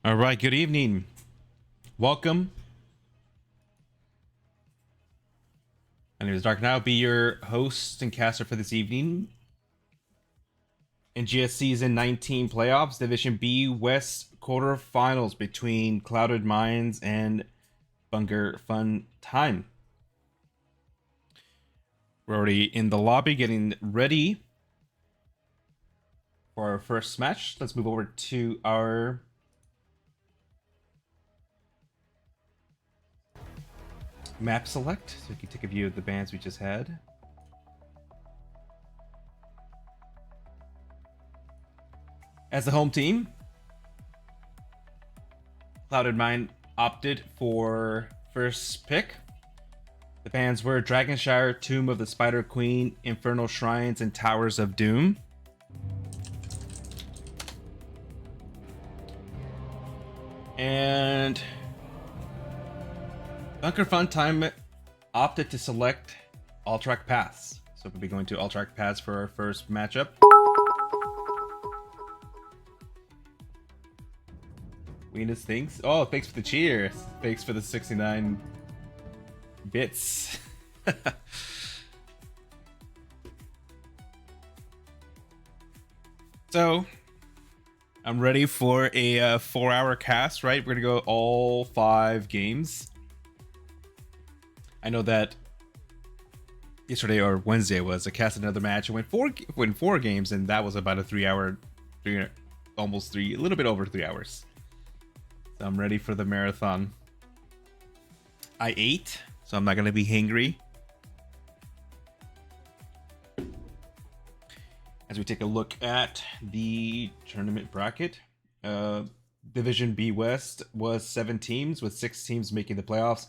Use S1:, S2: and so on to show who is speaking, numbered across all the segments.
S1: All right, good evening. Welcome. My name is Dark, and I'll be your host and caster for this evening. NGS Season 19 Playoffs, Division B West Quarterfinals between Clouded Minds and Bunker Fun Time. We're already in the lobby getting ready for our first match. Let's move over to our map select so we can take a view of the bands we just had. As the home team, Clouded Mind opted for first pick. The bands were Dragonshire, Tomb of the Spider Queen, Infernal Shrines, and Towers of Doom. And Bunker Fun Time opted to select All Track Paths. So we'll be going to All Track Paths for our first matchup. Venus, thanks. Oh, thanks for the cheers. Thanks for the 69 bits. So, I'm ready for a 4-hour cast, right? We're gonna go all 5 games. I know that yesterday or Wednesday I cast another match and went four games, and that was about a 3-hour, a little bit over 3 hours. So I'm ready for the marathon. I ate, so I'm not gonna be hangry. As we take a look at the tournament bracket, Division B West was 7 teams, with 6 teams making the playoffs.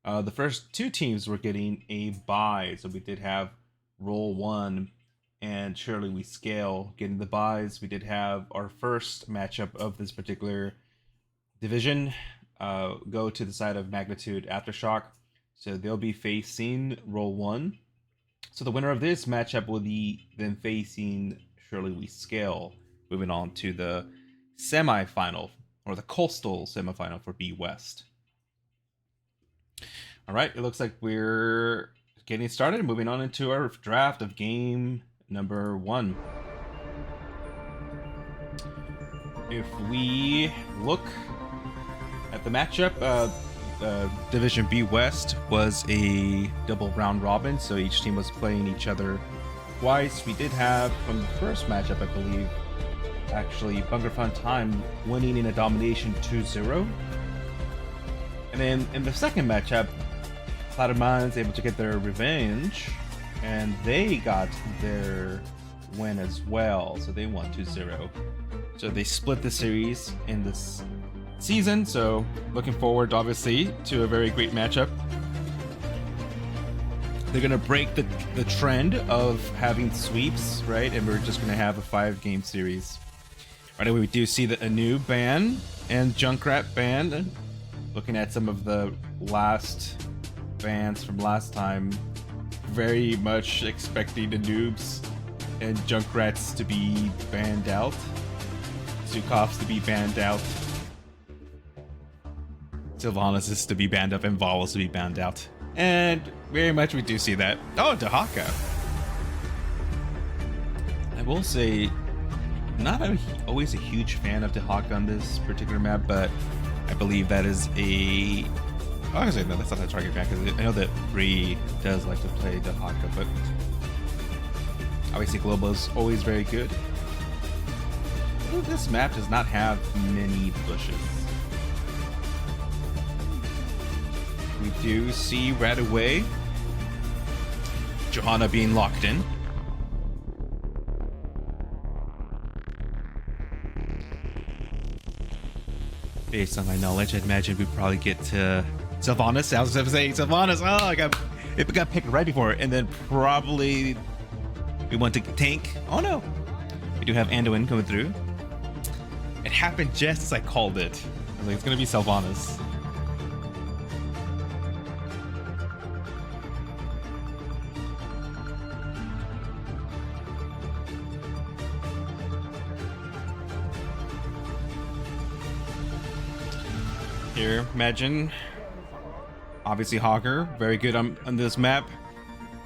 S1: The first 2 teams were getting a bye, so we did have Roll 1 and Surely We Scale getting the byes. We did have our first matchup of this particular division go to the side of Magnitude Aftershock, so they'll be facing Roll 1. So the winner of this matchup will be then facing Surely We Scale, moving on to the semifinal, or the coastal semifinal for B West. All right, it looks like we're getting started, moving on into our draft of game number 1. If we look at the matchup, Division B West was a double round robin, so each team was playing each other twice. We did have, from the first matchup, I believe, actually, Bunker Fun Time winning in a domination 2-0. And then in the second matchup, Clouded Minds able to get their revenge, and they got their win as well, so they won 2-0. So they split the series in this season, so looking forward obviously to a very great matchup. They're gonna break the trend of having sweeps, right? And we're just gonna have a 5-game series. Right, we do see a new ban and Junkrat ban. Looking at some of the last bans from last time, very much expecting the noobs and Junkrats to be banned out, Zukovs to be banned out, Sylvanas is to be banned up, and Valos to be banned out. And very much we do see that. Oh, Dahaka. I will say, not always a huge fan of Dahaka on this particular map, but I believe that is a... Oh, I was saying, no, that's not a target ban, because I know that Bree does like to play Dahaka, but obviously Global is always very good. This map does not have many bushes. We do see right away Johanna being locked in. Based on my knowledge, I'd imagine we'd probably get to Sylvanas. I was going to say Sylvanas. Oh, it got picked right before, and then probably we want to tank. Oh no, we do have Anduin coming through. It happened just as I called it. I was like, it's going to be Sylvanas. here. Imagine, obviously Hogger, very good on this map.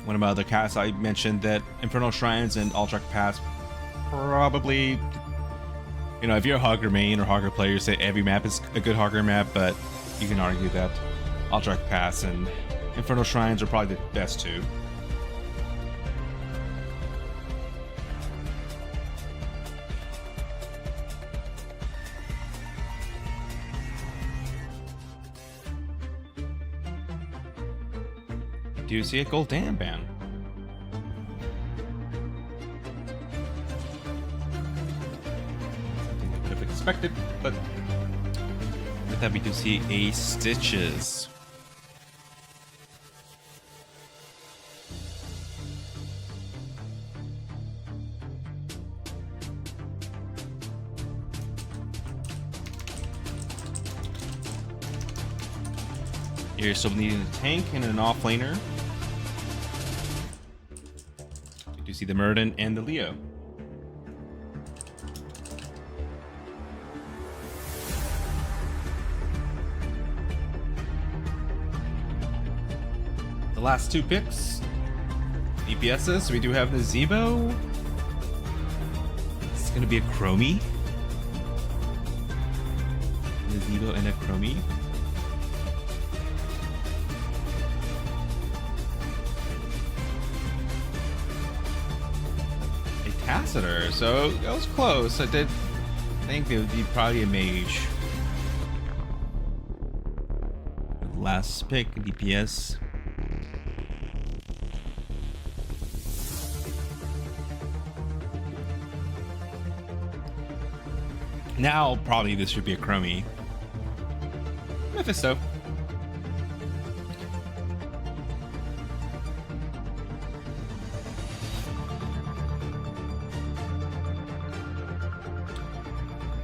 S1: One of my other casts, I mentioned that Infernal Shrines and Ultra Pass probably, you know, if you're a Hogger main or Hogger player, you say every map is a good Hogger map, but you can argue that Ultra Pass and Infernal Shrines are probably the best two. Do you see a gold dam ban? Something I could have expected, but with that we do see a Stitches. You're still needing a tank and an offlaner. You do see the Murden and the Leo. The last two picks, DPSs. We do have the Zebo. It's gonna be a Chromie. The Zebo and a Chromie. Tacitor, so that was close. I did think it would be probably a mage. Last pick, DPS. Now, probably this should be a Chromie. Mephisto.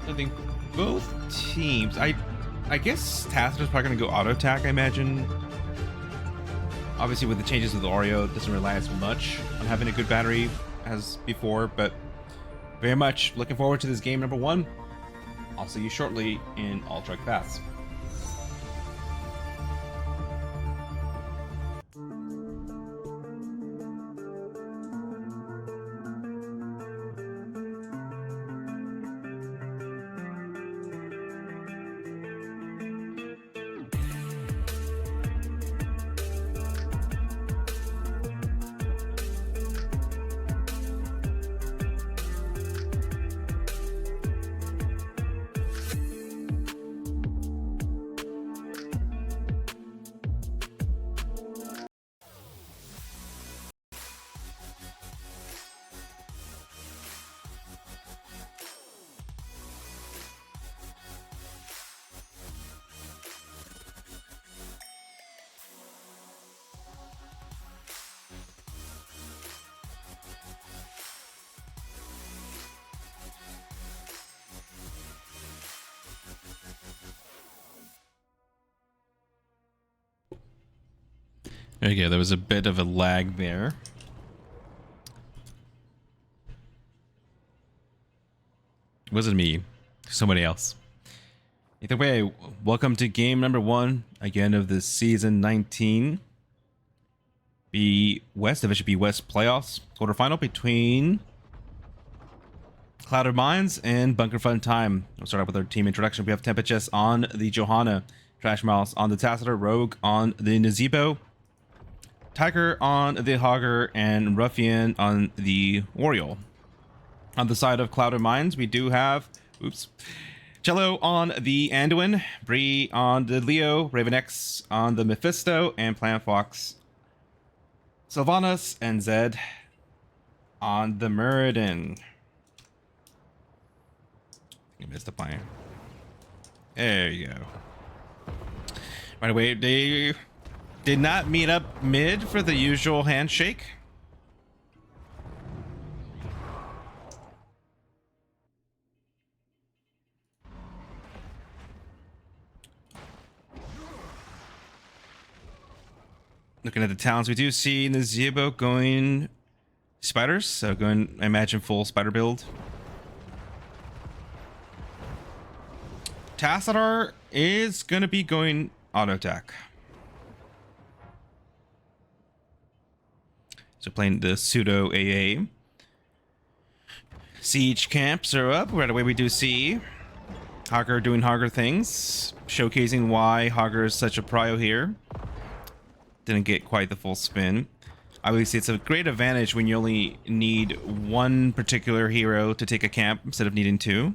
S1: I think both teams. I guess Tacitor's probably gonna go auto attack. I imagine. Obviously, with the changes of the Oreo, it doesn't rely as much on having a good battery as before. But very much looking forward to this game number 1. I'll see you shortly in Ultra Pass. There you go, there was a bit of a lag there. It wasn't me, somebody else. Either way, welcome to game number 1, again of the season 19. B West, Division B West playoffs, quarterfinal between Clouded Mines and Bunker Fun Time. We'll start out with our team introduction. We have Tempest on the Johanna, Trash Mouse on the Tacitor, Rogue on the Nazebo, Tiger on the Hogger, and Ruffian on the Oriole. On the side of Clouded Mines, we do have, Cello on the Anduin, Bree on the Leo, Raven X on the Mephisto, and Plant Fox, Sylvanas, and Zed on the Muradin. I missed the plan. There you go. Right away, they did not meet up mid for the usual handshake. Looking at the towns, we do see Nazebo going spiders, so going, I imagine, full spider build. Tassadar is going to be going auto attack. So playing the pseudo AA. Siege camps are up. Right away we do see Hogger doing Hogger things, showcasing why Hogger is such a prio here. Didn't get quite the full spin. Obviously, it's a great advantage when you only need one particular hero to take a camp instead of needing two.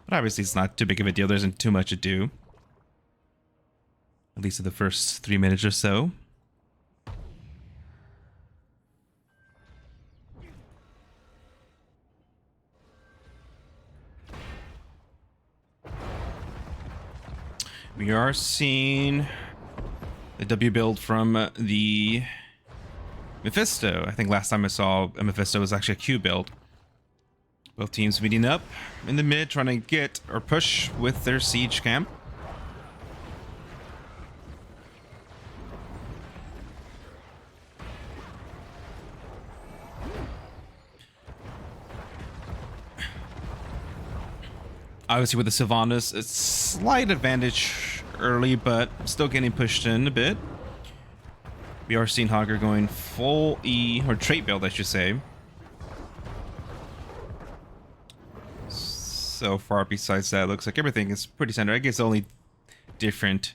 S1: But obviously, it's not too big of a deal. There isn't too much to do. At least in the first 3 minutes or so. We are seeing the W build from the Mephisto. I think last time I saw a Mephisto was actually a Q build. Both teams meeting up in the mid, trying to get or push with their siege camp. Obviously with the Sylvanas, it's slight advantage early, but still getting pushed in a bit. We are seeing Hogger going full E, or trait build, I should say. So far besides that, it looks like everything is pretty standard. I guess the only different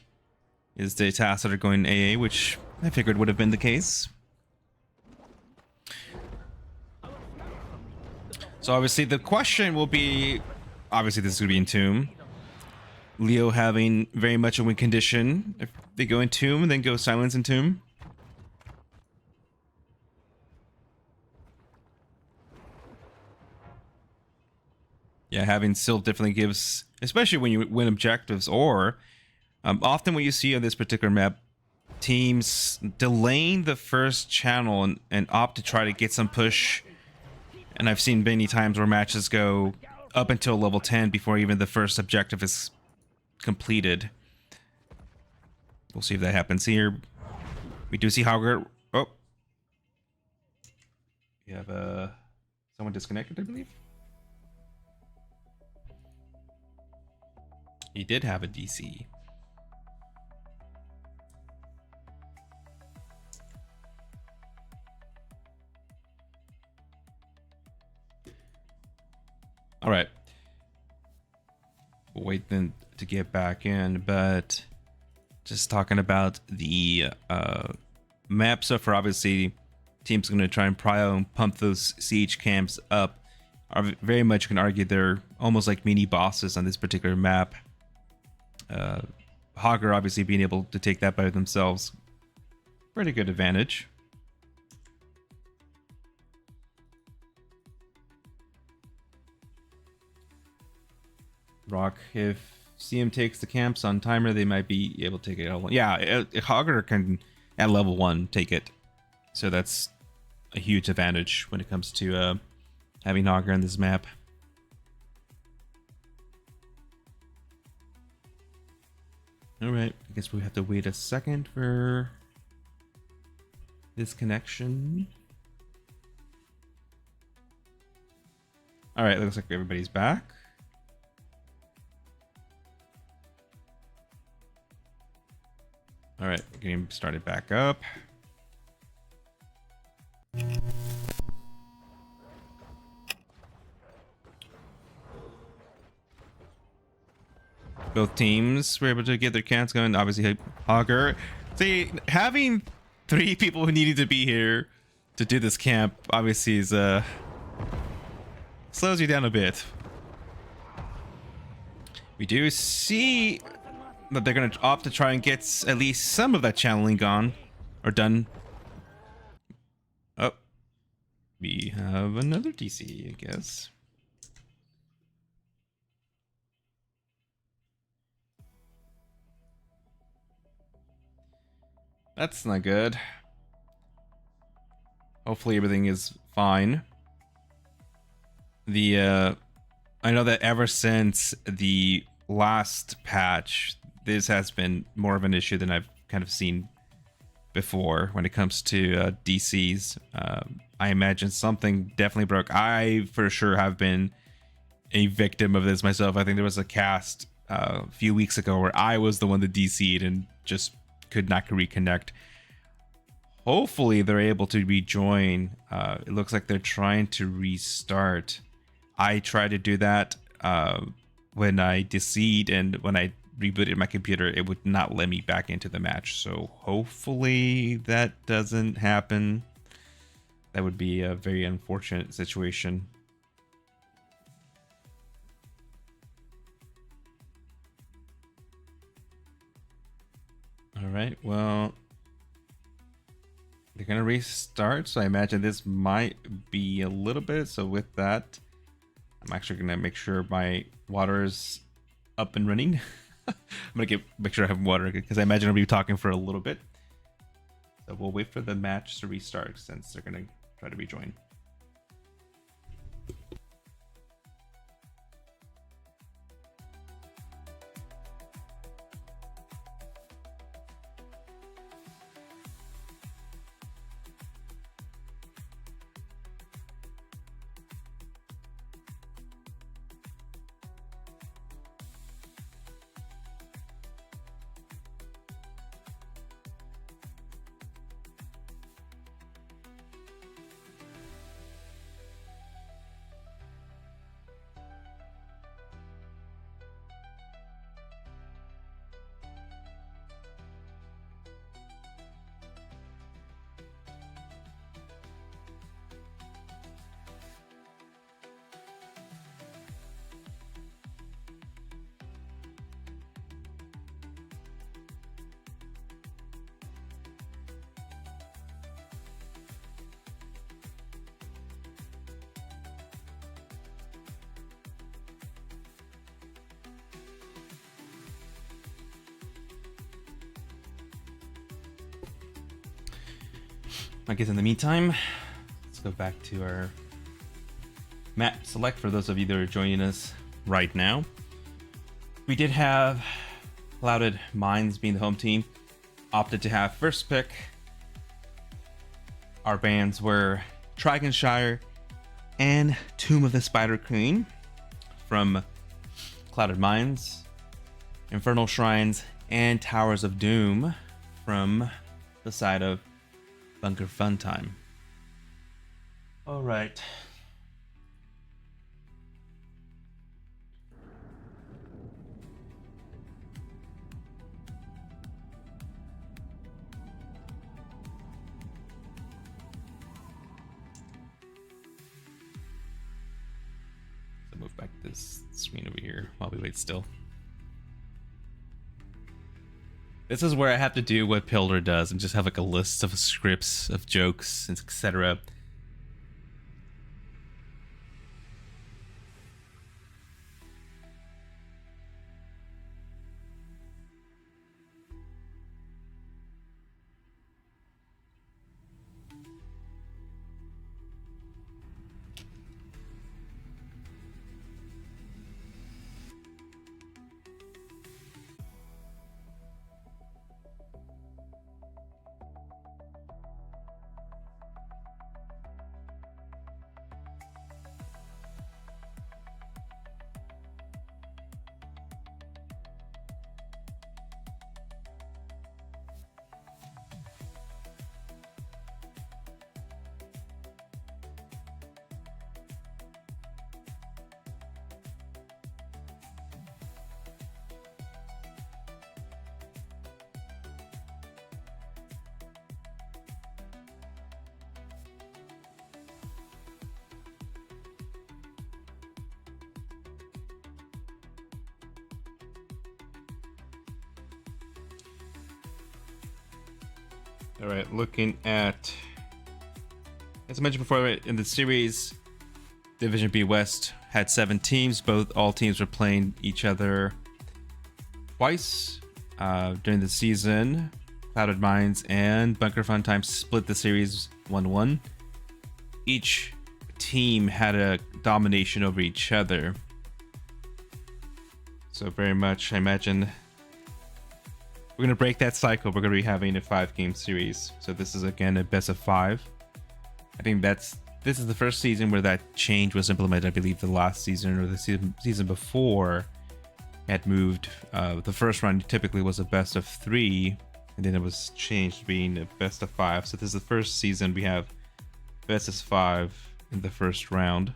S1: is the tasks that are going AA, which I figured would have been the case. So obviously the question will be, obviously this is going to be in Tomb. Leo having very much a win condition. If they go in Tomb and then go Silence in Tomb. Yeah, having Sylph definitely gives, especially when you win objectives, or often what you see on this particular map, teams delaying the first channel and opt to try to get some push. And I've seen many times where matches go up until level 10 before even the first objective is completed. We'll see if that happens here. We do see Hogger. Oh, we have someone disconnected, I believe. He did have a DC. All right. We'll wait then to get back in, but just talking about the map so far, obviously teams are going to try and prio and pump those siege camps up. Are very much can argue they're almost like mini bosses on this particular map. Hogger obviously being able to take that by themselves, pretty good advantage. Rock, if CM takes the camps on timer, they might be able to take it at level 1. Yeah, Hogger can at level 1 take it, so that's a huge advantage when it comes to having Hogger on this map. Alright, I guess we have to wait a second for this connection. Alright, looks like everybody's back. Alright, game started back up. Both teams were able to get their camps going. Obviously, Hogger. See, having 3 people who needed to be here to do this camp obviously is slows you down a bit. We do see that they're going to opt to try and get at least some of that channeling gone or done. Oh, we have another DC, I guess. That's not good. Hopefully everything is fine. I know that ever since the last patch, this has been more of an issue than I've kind of seen before when it comes to DCs. I imagine something definitely broke. I for sure have been a victim of this myself. I think there was a cast a few weeks ago where I was the one that DC'd and just could not reconnect. Hopefully they're able to rejoin. It looks like they're trying to restart. I tried to do that when I DC'd, and when I rebooted my computer, it would not let me back into the match. So hopefully that doesn't happen. That would be a very unfortunate situation. All right, well, they're gonna restart, so I imagine this might be a little bit. So with that, I'm actually gonna make sure my water is up and running. I'm gonna make sure I have water because I imagine I'll be talking for a little bit. So we'll wait for the match to restart since they're gonna try to rejoin. I guess in the meantime, let's go back to our map select for those of you that are joining us right now. We did have Clouded Minds being the home team, opted to have first pick. Our bands were Dragonshire and Tomb of the Spider Queen from Clouded Minds, Infernal Shrines and Towers of Doom from the side of Bunker Fun Time. All right. So move back this screen over here while we wait still. This is where I have to do what Pillar does and just have like a list of scripts of jokes, etc. All right, looking at, as I mentioned before, in the series, Division B West had 7 teams. All teams were playing each other twice during the season. Clouded Minds and Bunker Fun Time split the series 1-1. Each team had a domination over each other. So very much, I imagine, we're going to break that cycle. We're going to be having a 5-game series. So this is, again, a best of 5. I think this is the first season where that change was implemented. I believe the last season or the season before, had moved. The first round typically was a best of 3, and then it was changed to being a best of 5. So this is the first season we have best of 5 in the first round.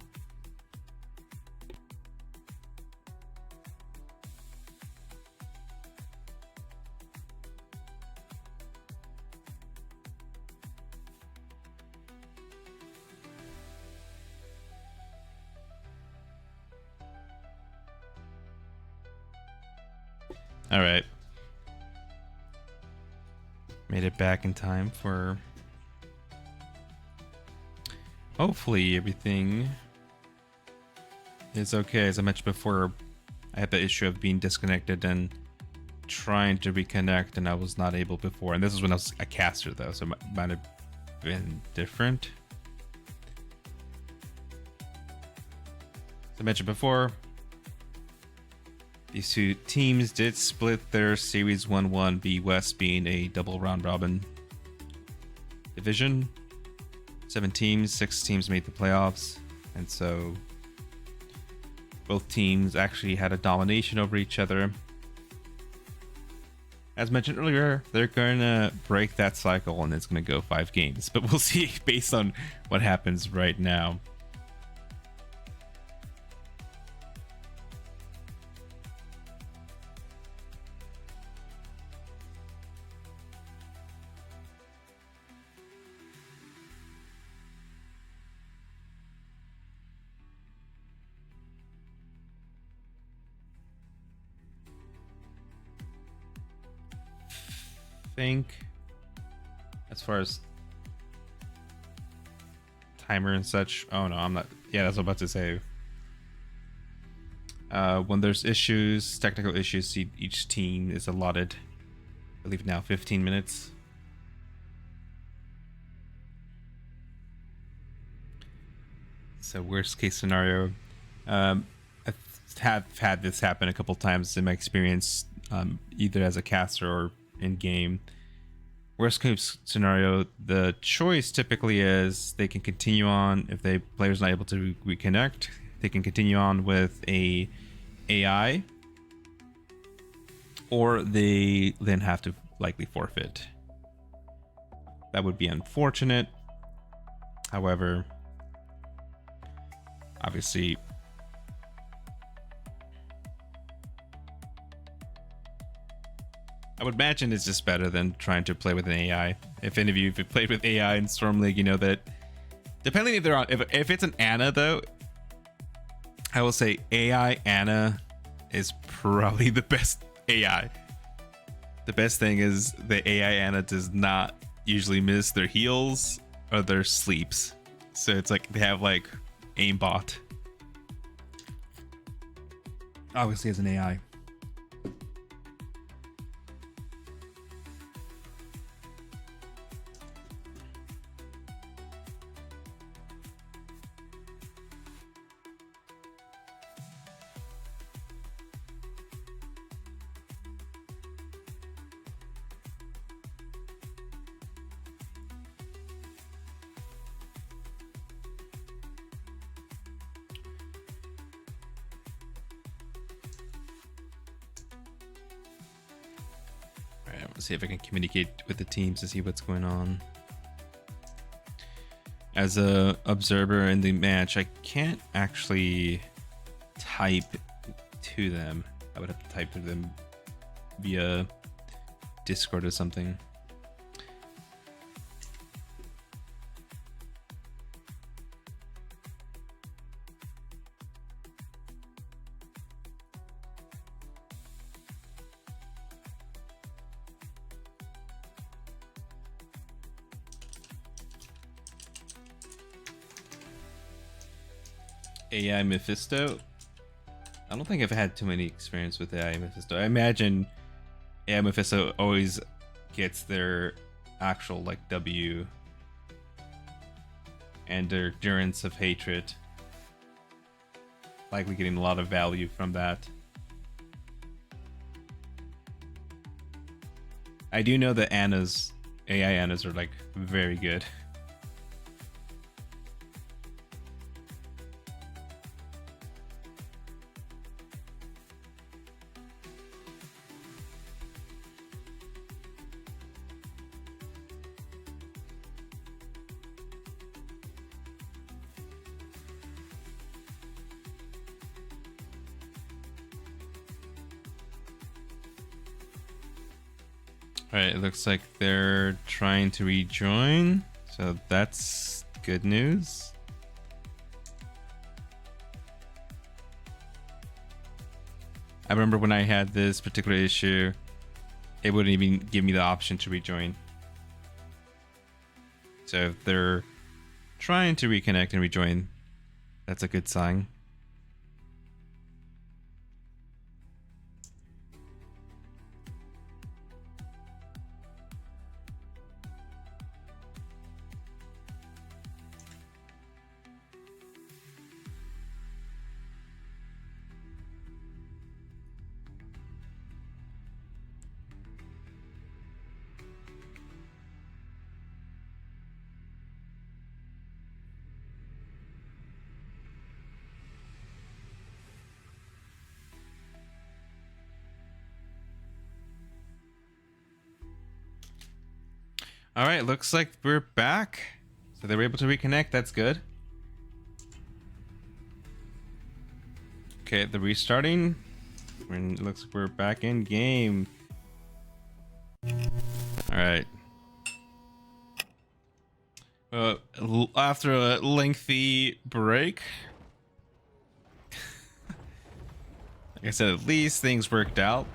S1: All right. Made it back in time for... Hopefully everything is okay. As I mentioned before, I had the issue of being disconnected and trying to reconnect, and I was not able before. And this is when I was a caster, though, so it might have been different. As I mentioned before, these two teams did split their Series 1-1, B West being a double round robin division. 7 teams, 6 teams made the playoffs, and so both teams actually had a domination over each other. As mentioned earlier, they're going to break that cycle and it's going to go 5 games, but we'll see based on what happens right now. Think as far as timer and such, oh no, I'm not. Yeah, that's what I'm about to say. When there's issues, technical issues, each team is allotted, I believe now, 15 minutes. So worst case scenario, I've had this happen a couple times in my experience, either as a caster or in game. Worst case scenario, the choice typically is they can continue on. If the player's not able to reconnect, they can continue on with a AI, or they then have to likely forfeit. That would be unfortunate. However, obviously, I would imagine it's just better than trying to play with an AI. If any of you have played with AI in Storm League, you know that depending if they're on, if it's an Ana though, I will say AI Ana is probably the best AI. The best thing is the AI Ana does not usually miss their heals or their sleeps. So it's like they have like aimbot. Obviously as an AI. See if I can communicate with the teams to see what's going on. As a observer in the match, I can't actually type to them. I would have to type to them via Discord or something. AI Mephisto. I don't think I've had too many experience with AI Mephisto. I imagine AI Mephisto always gets their actual like W and their endurance of hatred. Likely getting a lot of value from that. I do know that Ana's AI Anas are like very good. Alright, it looks like they're trying to rejoin, so that's good news. I remember when I had this particular issue, it wouldn't even give me the option to rejoin. So if they're trying to reconnect and rejoin, that's a good sign. All right, looks like we're back. So they were able to reconnect. That's good. Okay, the restarting. And it looks like we're back in game. All right. After a lengthy break, like I said, at least things worked out.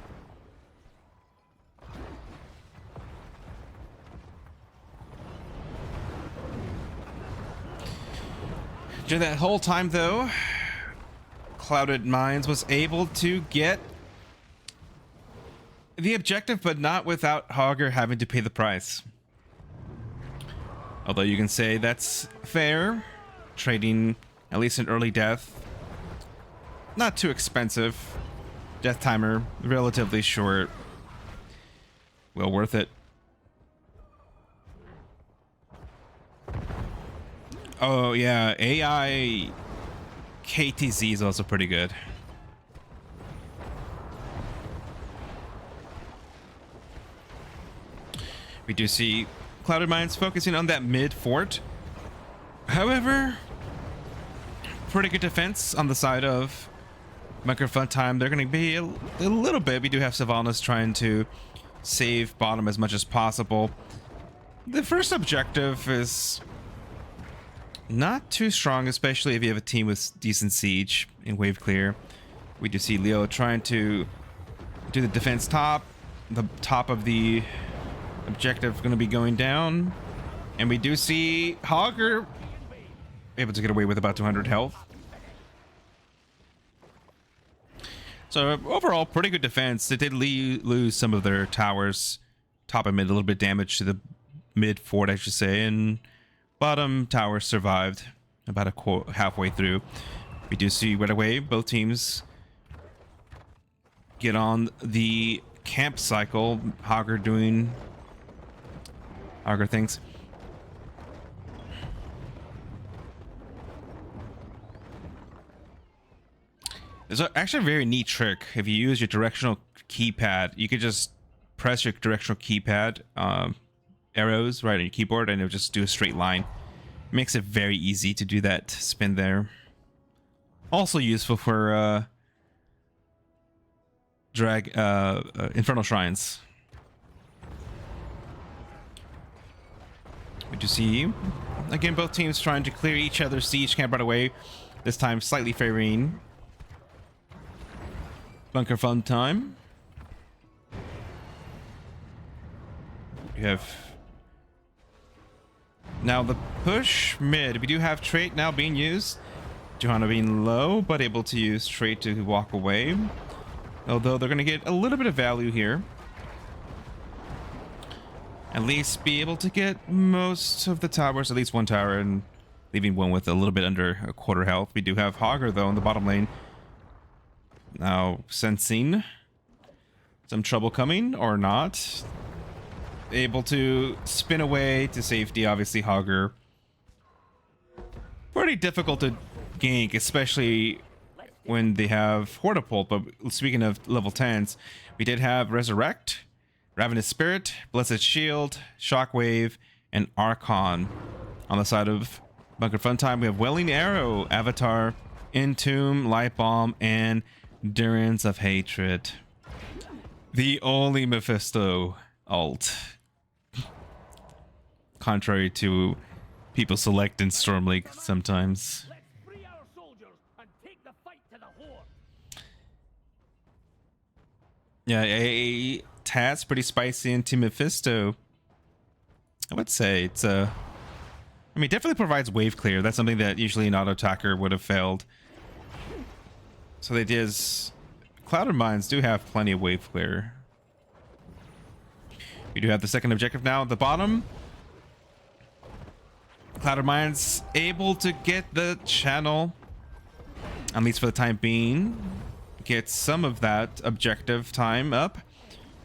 S1: During that whole time, though, Clouded Minds was able to get the objective, but not without Hogger having to pay the price. Although you can say that's fair, trading at least an early death. Not too expensive. Death timer, relatively short. Well worth it. Oh yeah, AI KTZ is also pretty good. We do see Clouded Minds focusing on that mid fort. However, pretty good defense on the side of Bunker Fun Time. They're going to be a little bit. We do have Sylvanas trying to save bottom as much as possible. The first objective is not too strong, especially if you have a team with decent siege in wave clear. We do see Leo trying to do the defense top. The top of the objective going to be going down. And we do see Hogger able to get away with about 200 health. So overall, pretty good defense. They did lose some of their towers. Top and mid, a little bit damage to the mid fort, I should say. And bottom tower survived about halfway through. We do see right away both teams get on the camp cycle. Hogger doing Hogger things. There's actually a very neat trick. If you use your directional keypad, you could just press your directional keypad arrows right on your keyboard and it'll just do a straight line. Makes it very easy to do that spin there. Also useful for Infernal Shrines. We do see, again, both teams trying to clear each other's siege camp right away. This time slightly favoring Bunker Fun Time. You have now the push mid. We do have trait now being used. Johanna being low, but able to use trait to walk away. Although they're going to get a little bit of value here. At least be able to get most of the towers, at least one tower, and leaving one with a little bit under a quarter health. We do have Hogger, though, in the bottom lane. Now, sensing some trouble coming, or not. Able to spin away to safety, obviously, Hogger. Pretty difficult to gank, especially when they have Hortipult. But speaking of level 10s, we did have Resurrect, Ravenous Spirit, Blessed Shield, Shockwave, and Archon. On the side of Bunker Fun Time, we have Welling Arrow, Avatar, Entomb, Light Bomb, and Durance of Hatred. The only Mephisto alt. Contrary to people select in Storm League sometimes.
S2: Let's free our soldiers and take the fight to the horde.
S1: Yeah, a Taz pretty spicy into Mephisto. I would say it's I mean, definitely provides wave clear. That's something that usually an auto attacker would have failed. So they did. Clouded Mines do have plenty of wave clear. We do have the second objective now at the bottom. Clouded Mines able to get the channel, at least for the time being, get some of that objective time up.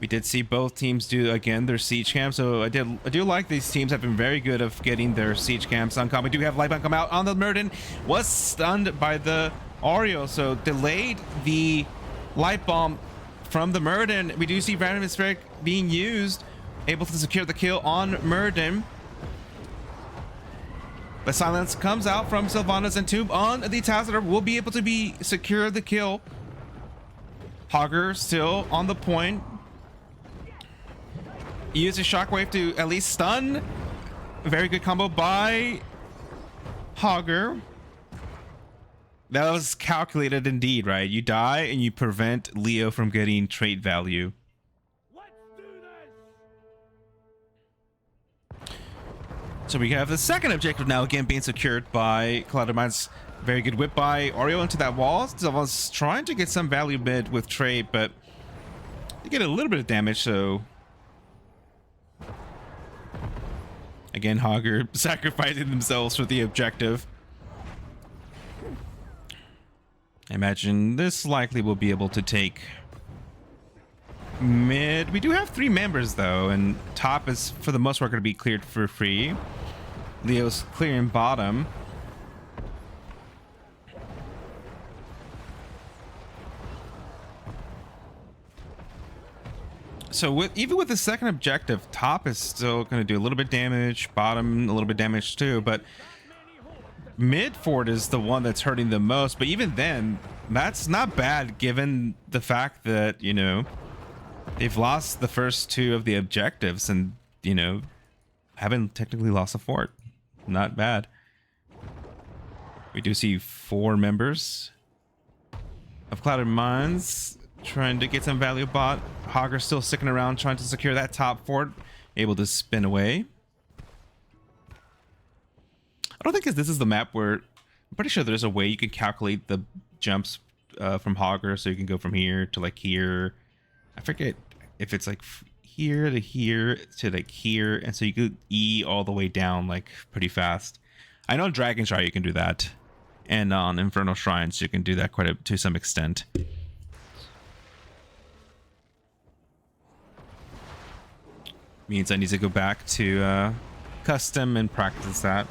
S1: We did see both teams do again their siege camp, so I do like these teams have been very good of getting their siege camps on. We do have Lightbound come out on the Murden, was stunned by the Oreo, so delayed the light bomb from the Murden. We do see random atmospheric being used, able to secure the kill on Murden. The silence comes out from Sylvanas and Tomb on the Tacitor, will be able to secure the kill. Hogger still on the point. Uses Shockwave to at least stun. Very good combo by Hogger. That was calculated indeed, right? You die and you prevent Leo from getting trait value.
S2: Let's do this.
S1: So we have the second objective now again being secured by Clouded Mines. Very good whip by Oreo into that wall. So I was trying to get some value mid with trait, but you get a little bit of damage, so again, Hogger sacrificing themselves for the objective. I imagine this likely will be able to take mid. We do have 3 members though, and top is for the most part going to be cleared for free. Leo's clearing bottom. So even with the second objective, top is still going to do a little bit damage, bottom a little bit damage too, but mid fort is the one that's hurting the most. But even then, that's not bad given the fact that, you know, they've lost the first 2 of the objectives and, you know, haven't technically lost a fort. Not bad. We do see 4 members of Clouded Mines trying to get some value bot. Hogger still sticking around trying to secure that top fort, able to spin away. I don't think this is the map where I'm pretty sure there's a way you can calculate the jumps from Hogger, so you can go from here to like here. I forget if it's like here to like here, and so you could E all the way down like pretty fast. I know Dragon Shrine you can do that, and on Infernal Shrines you can do that to some extent. Means I need to go back to custom and practice that.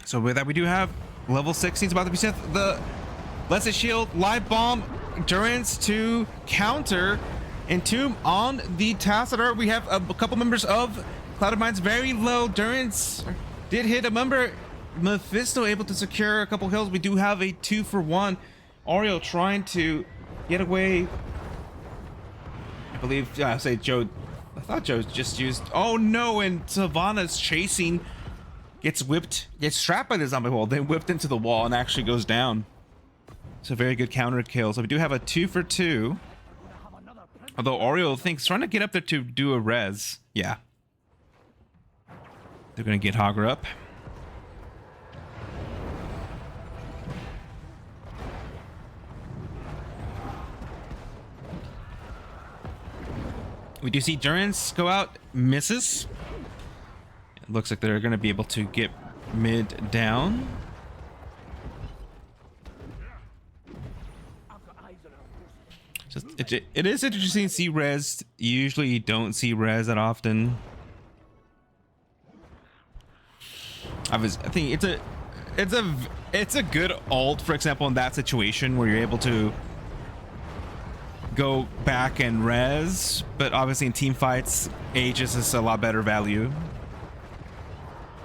S1: So with that, we do have level 16 about to be set. The Blessed Shield, Live Bomb, Endurance to counter, Entomb on the Tacitor. We have a couple members of Clouded Mines very low. Endurance did hit a member. Mephisto able to secure a couple kills. We do have a 2-for-1. Oreo trying to get away. I believe, I say Joe. I thought Joe just used. Oh no! And Sylvanas chasing, gets whipped, gets strapped by the zombie wall, then whipped into the wall and actually goes down. So very good counter kill. So we do have a 2-for-2. Although Oreo thinks trying to get up there to do a res. Yeah. They're gonna get Hogger up. We do see Durance go out, misses. It looks like they're going to be able to get mid down. Just, it is interesting to see res. Usually you don't see res that often. I think it's a good ult, for example, in that situation where you're able to go back and res, but obviously in team fights, Aegis is a lot better value.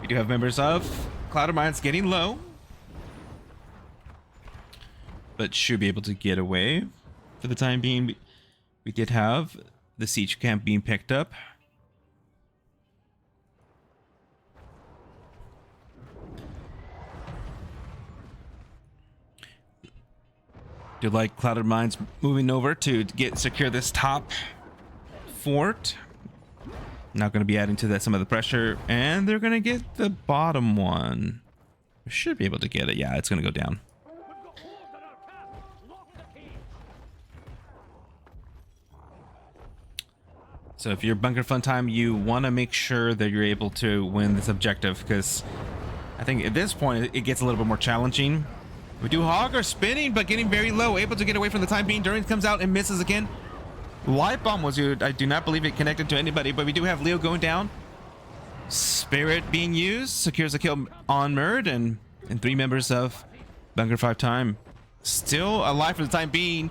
S1: We do have members of Clouded Mines getting low, but should be able to get away for the time being. We did have the siege camp being picked up. Do like Clouded Mines moving over to secure this top fort. Not going to be adding to that some of the pressure, and they're going to get the bottom one. We should be able to get it. Yeah, it's going to go down.
S2: We've got hordes on our camp. Lock the cage.
S1: So if you're Bunker Fun Time, you want to make sure that you're able to win this objective, because I think at this point it gets a little bit more challenging. We do Hog are spinning, but getting very low, able to get away from the time being. Durance comes out and misses again. Light Bomb was used. I do not believe it connected to anybody, but we do have Leo going down. Spirit being used, secures a kill on Murd, and 3 members of Bunker 5 Time still alive for the time being.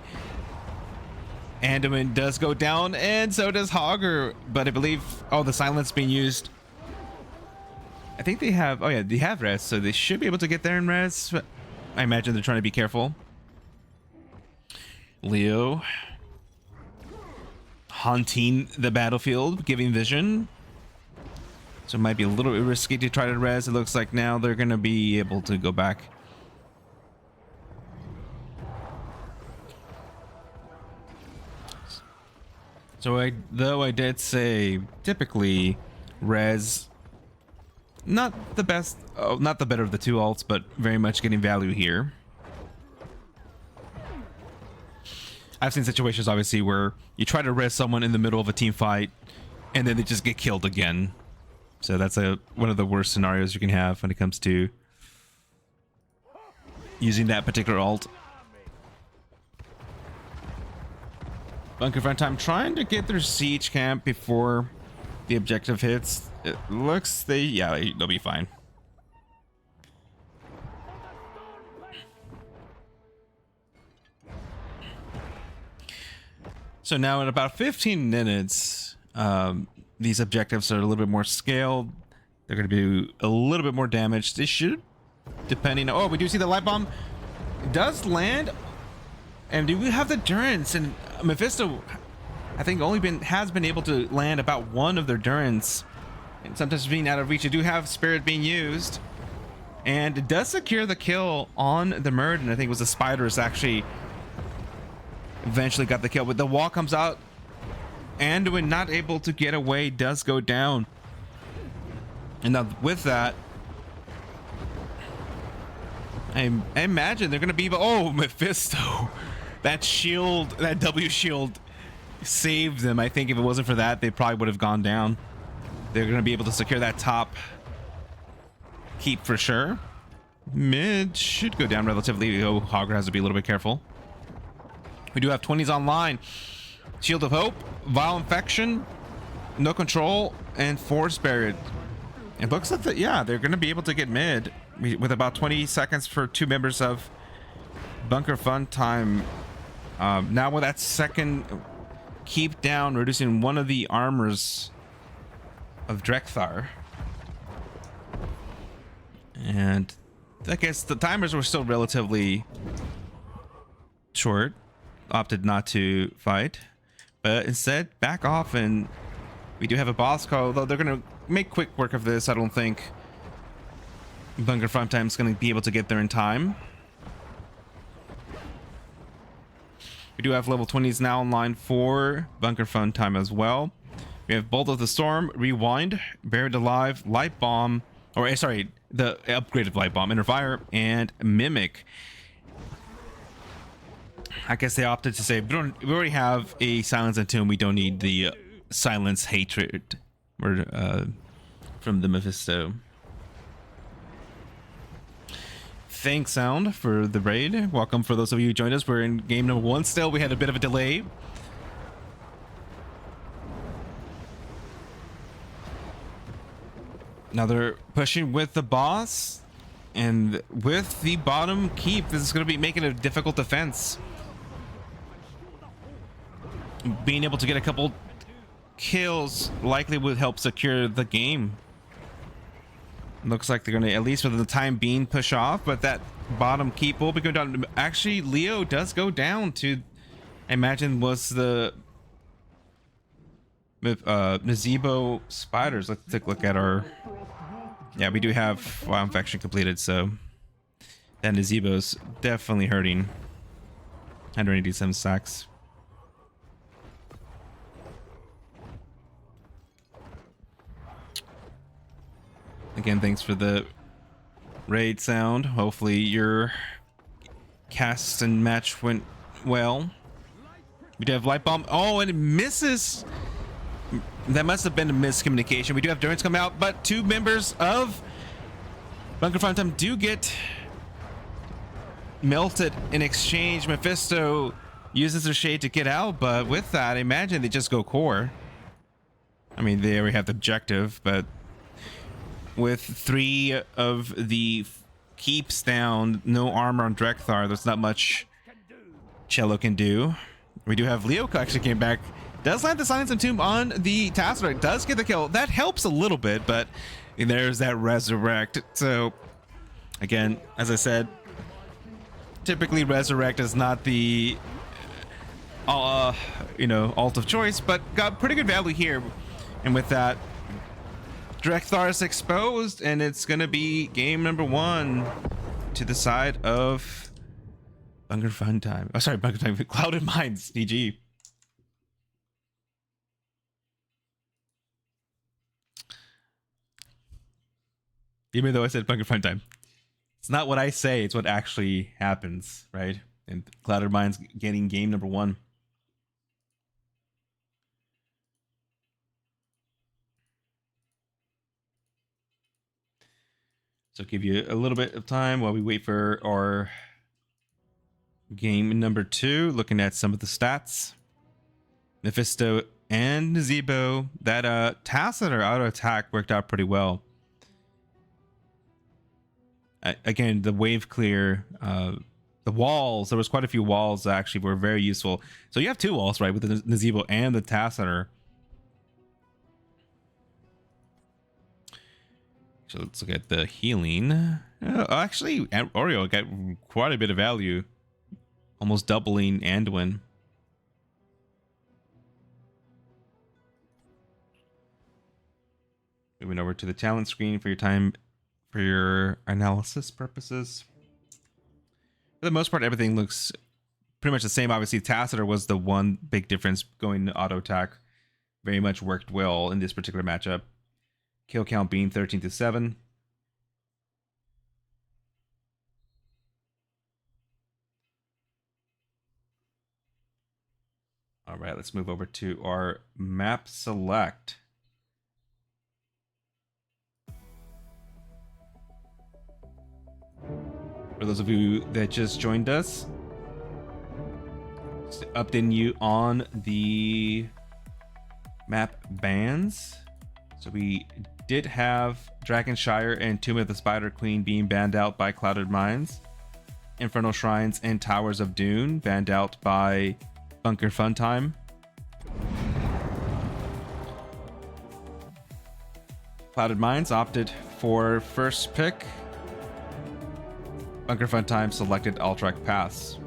S1: Anduin does go down, and so does Hogger, but I believe, oh, the silence being used. I think they have, oh yeah, they have res, so they should be able to get there in res, but I imagine they're trying to be careful. Leo haunting the battlefield, giving vision. So it might be a little bit risky to try to res. It looks like now they're going to be able to go back. So though I did say typically res, not the best, oh, not the better of the two alts, but very much getting value here. I've seen situations obviously where you try to res someone in the middle of a team fight and then they just get killed again. So that's one of the worst scenarios you can have when it comes to using that particular alt. Bunker Front Time trying to get their siege camp before the objective hits. It looks they'll be fine. So now in about 15 minutes, these objectives are a little bit more scaled. They're going to do a little bit more damage. They should, depending. Oh, we do see the light bomb does land, and do we have the Durance? And Mephisto, I think, has been able to land about one of their Durance, and sometimes being out of reach. You do have Spirit being used, and it does secure the kill on the Murd, and I think it was the Spiders actually eventually got the kill. But the wall comes out, and when not able to get away, does go down. And now with that, I imagine they're gonna be, oh, Mephisto, that shield, that W shield saved them. I think if it wasn't for that, they probably would have gone down. They're gonna be able to secure that top keep for sure. Mid should go down relatively. Oh, Hogger has to be a little bit careful. We do have 20s online. Shield of Hope, Vile Infection, No Control, and Force Buried. It looks like that, yeah, they're going to be able to get mid with about 20 seconds for 2 members of Bunker Fun Time. Now with that second keep down, reducing one of the armors of Drekthar. And I guess the timers were still relatively short. Opted not to fight, but instead back off, and we do have a boss call, though they're going to make quick work of this. I don't think Bunker Fun Time is going to be able to get there in time. We do have level 20s now online for Bunker Fun Time as well. We have Bolt of the Storm, Rewind, Buried Alive, Light Bomb, or sorry, the upgraded Light Bomb, Inner Fire, and Mimic. I guess they opted to say we already have a Silence and Tomb. We don't need the Silence Hatred from the Mephisto. Thanks, Sound, for the raid. Welcome for those of you who joined us. We're in game number 1 still. We had a bit of a delay. Now they're pushing with the boss, and with the bottom keep, this is going to be making a difficult defense. Being able to get a couple kills likely would help secure the game. Looks like they're going to, at least for the time being, push off, but that bottom keep will be going down. Actually, Leo does go down to I imagine was the Nazebo spiders. Let's take a look at our. Yeah, we do have Wild Infection completed, so that Nazebo's definitely hurting. 187 sacks. Again, thanks for the raid sound. Hopefully your cast and match went well. We do have Light Bomb. Oh, and it misses. That must have been a miscommunication. We do have Durance come out, but two members of Bunker Fun Time do get melted in exchange. Mephisto uses their shade to get out, but with that, I imagine they just go core. I mean, they already have the objective, but with 3 of the keeps down, no armor on Drekthar, there's not much Cello can do. We do have Leo actually came back. Does land the Silence and Tomb on the Tassadar. Does get the kill. That helps a little bit, but there's that Resurrect. So, again, as I said, typically Resurrect is not the alt of choice, but got pretty good value here. And with that, Drekthar is exposed, and it's gonna be game number 1 to the side of Bunker Fun Time. Oh, sorry, Bunker Time. Clouded Minds, DG. Even though I said Bunker Fun Time, it's not what I say, it's what actually happens, right? And Clouded Minds getting game number 1. So give you a little bit of time while we wait for our game number 2. Looking at some of the stats. Mephisto and Nazebo. That Tassadar auto attack worked out pretty well. Again, the wave clear, the walls, there was quite a few walls that actually were very useful. So you have 2 walls, right, with the Nazebo and the Tassadar. So let's look at the healing. Actually, Oreo got quite a bit of value. Almost doubling Anduin. Moving over to the talent screen for your time, for your analysis purposes. For the most part, everything looks pretty much the same. Obviously, Tassadar was the one big difference going to auto attack. Very much worked well in this particular matchup. Kill count being 13-7. All right, let's move over to our map select. For those of you that just joined us, just updating you on the map bans. So we did have Dragonshire and Tomb of the Spider Queen being banned out by Clouded Minds. Infernal Shrines and Towers of Dune banned out by Bunker Fun Time. Clouded Minds opted for first pick. Bunker Fun Time selected Alterac Paths.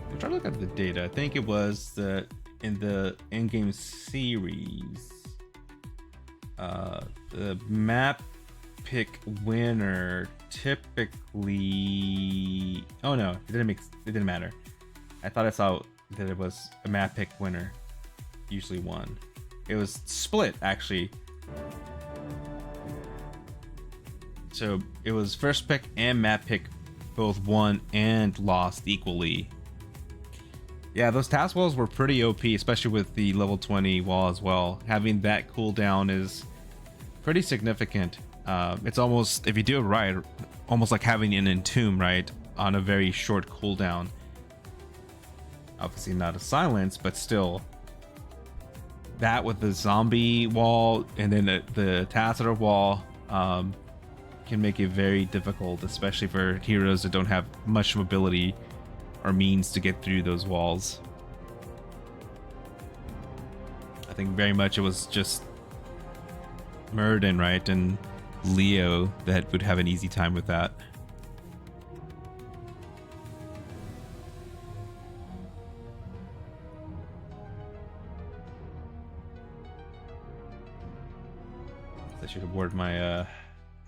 S1: We'll try to look at the data. I think it was in the in-game series. The map pick winner typically. Oh no, it didn't matter. I thought I saw that it was a map pick winner usually won. It was split actually. So it was first pick and map pick both won and lost equally. Yeah, those task walls were pretty OP, especially with the level 20 wall as well. Having that cooldown is pretty significant. It's almost, if you do it right, almost like having an entomb, right, on a very short cooldown. Obviously not a silence, but still. That with the zombie wall and then the Tassadar wall can make it very difficult, especially for heroes that don't have much mobility or means to get through those walls. I think very much it was just Murden, right, and Leo that would have an easy time with that. I should award my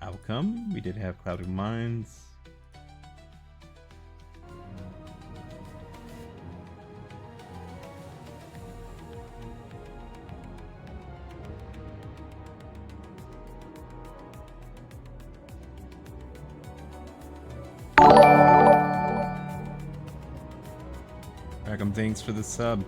S1: outcome. We did have Clouded Minds. Ragam, thanks for the sub.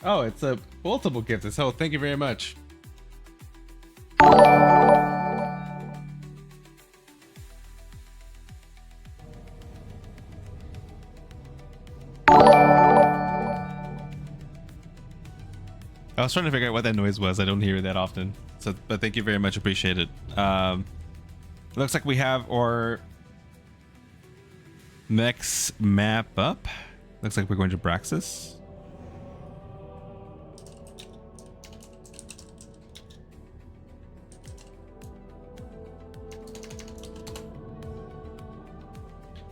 S1: Oh, it's a multiple gift. So thank you very much. I was trying to figure out what that noise was. I don't hear it that often. So, but thank you very much. Appreciate it. Looks like we have our next map up. Looks like we're going to Braxis.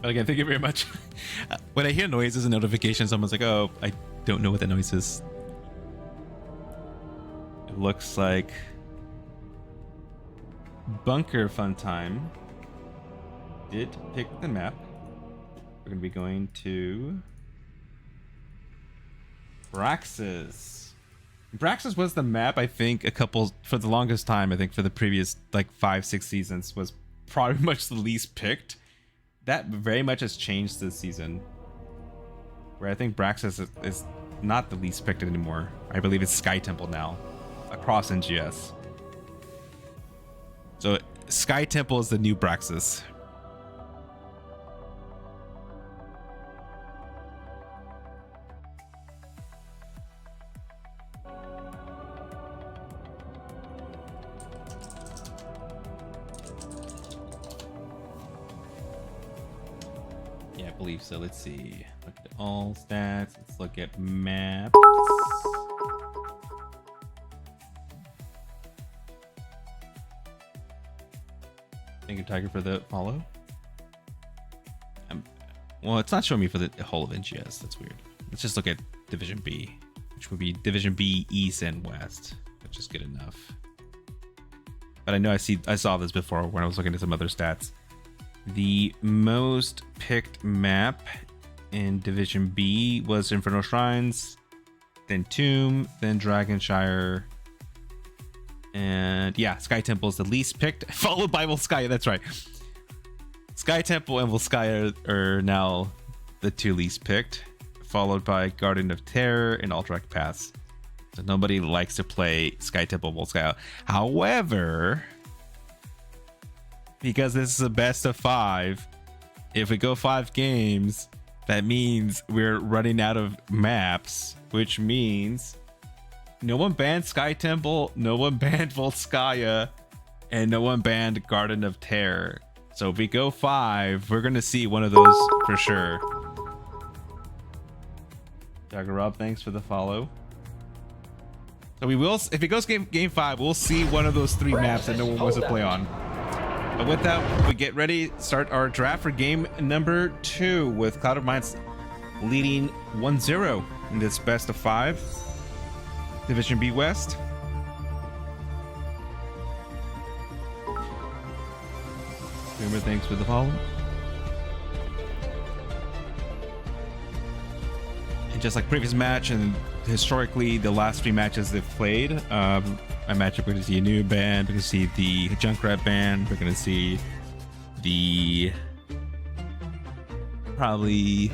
S1: But again, thank you very much. When I hear noises and notifications, someone's like, oh, I don't know what that noise is. It looks like Bunker Fun Time did pick the map. We're going to be going to Braxis. Braxis was the map, I think, for the longest time, I think for the previous like 5-6 seasons, was probably much the least picked. That very much has changed this season, where I think Braxis is not the least picked anymore. I believe it's Sky Temple now across NGS. So Sky Temple is the new Braxis. Yeah, I believe so. Let's see. Look at all stats. Let's look at maps. Thank you, Tiger, for the follow. Well, it's not showing me for the whole of NGS. That's weird. Let's just look at Division B, which would be Division B East and West, which is good enough. But I know I saw this before when I was looking at some other stats. The most picked map in Division B was Infernal Shrines, then Tomb, then Dragonshire, and yeah, Sky Temple is the least picked, followed by Volskaya. That's right. Sky Temple and Volskaya are now the two least picked, followed by Garden of Terror and Alterac Pass. So nobody likes to play Sky Temple, Volskaya. However, because this is a best of 5, if we go 5 games, that means we're running out of maps, which means no one banned Sky Temple, no one banned Volskaya, and no one banned Garden of Terror. So if we go 5, we're gonna see one of those for sure. Dr. Rob, thanks for the follow. So we will, if it goes game 5, we'll see one of those 3 maps that no one wants to play on. But with that, we get ready, start our draft for game number 2 with Clouded Minds leading 1-0 in this best of 5. Division B West. Remember, thanks for the follow. And just like previous match and historically the last 3 matches they've played, my matchup, we're going to see a new band, we're going to see the Junkrat band, we're going to see the probably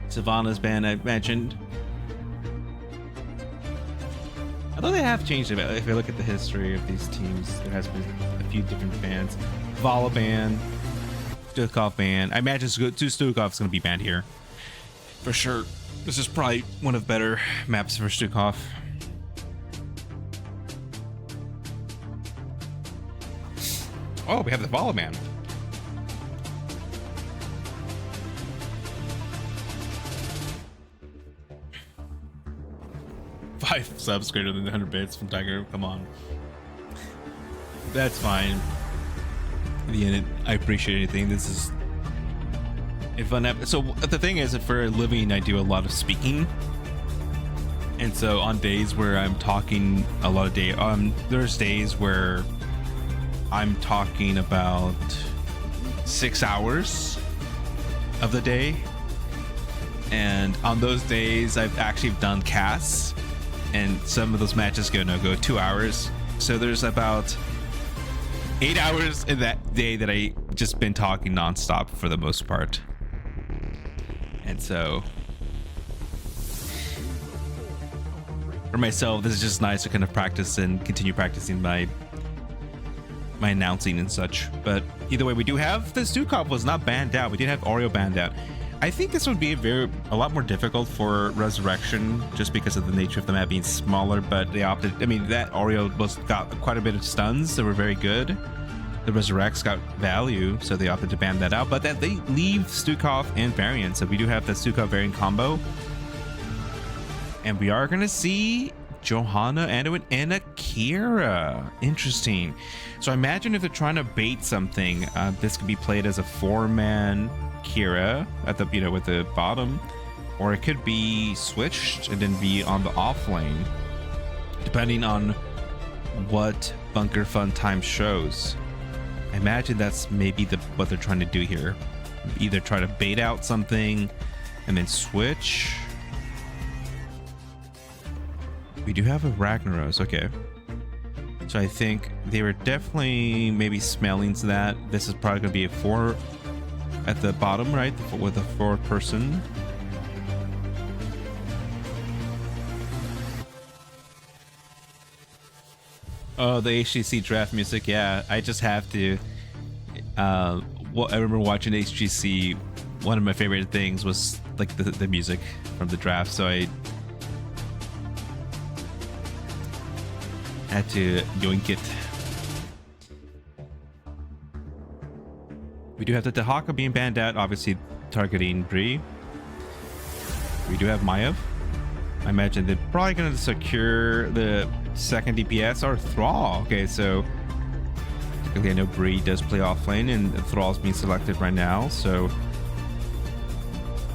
S1: Savannah's band I mentioned. Although they have changed it, if you look at the history of these teams, there has been a few different bands. Vala band, Stukov band. I imagine Stukov is going to be banned here for sure. This is probably one of the better maps for Stukov. Oh, we have the Vala band. Five subs greater than 100 bits from Tiger. Come on. That's fine. In the end, I appreciate anything. This is a fun episode. So the thing is that for a living, I do a lot of speaking. And so on days where I'm talking a lot of there's days where I'm talking about 6 hours of the day. And on those days, I've actually done casts, and some of those matches go 2 hours. So there's about 8 hours in that day that I just been talking nonstop for the most part. And so for myself, this is just nice to kind of practice and continue practicing my announcing and such. But either way, we do have the Stukov was not banned out. We did have Oreo banned out. I think this would be a lot more difficult for Resurrection just because of the nature of the map being smaller, but they opted. I mean, that Oreo got quite a bit of stuns that were very good. The Resurrects got value, so they opted to ban that out. But that they leave Stukov and variant, so we do have the Stukov variant combo. And we are going to see Johanna, Anduin, and Akira. Interesting. So I imagine if they're trying to bait something, this could be played as a 4-man Kira at the with the bottom, or it could be switched and then be on the off lane, depending on what Bunker Fun Time shows. I imagine that's maybe what they're trying to do here. Either try to bait out something and then switch. We do have a Ragnaros, okay. So I think they were definitely maybe smelling to that. This is probably going to be a 4 at the bottom, right? With a 4-person. Oh, the HGC draft music, yeah. I just have to. Well, I remember watching HGC. One of my favorite things was like the music from the draft, so I had to yoink it. We do have the Dehaka being banned out, obviously targeting Bree. We do have Maiev. I imagine they're probably going to secure the second DPS or Thrall. Okay, so typically I know Bree does play off lane and Thrall's being selected right now, so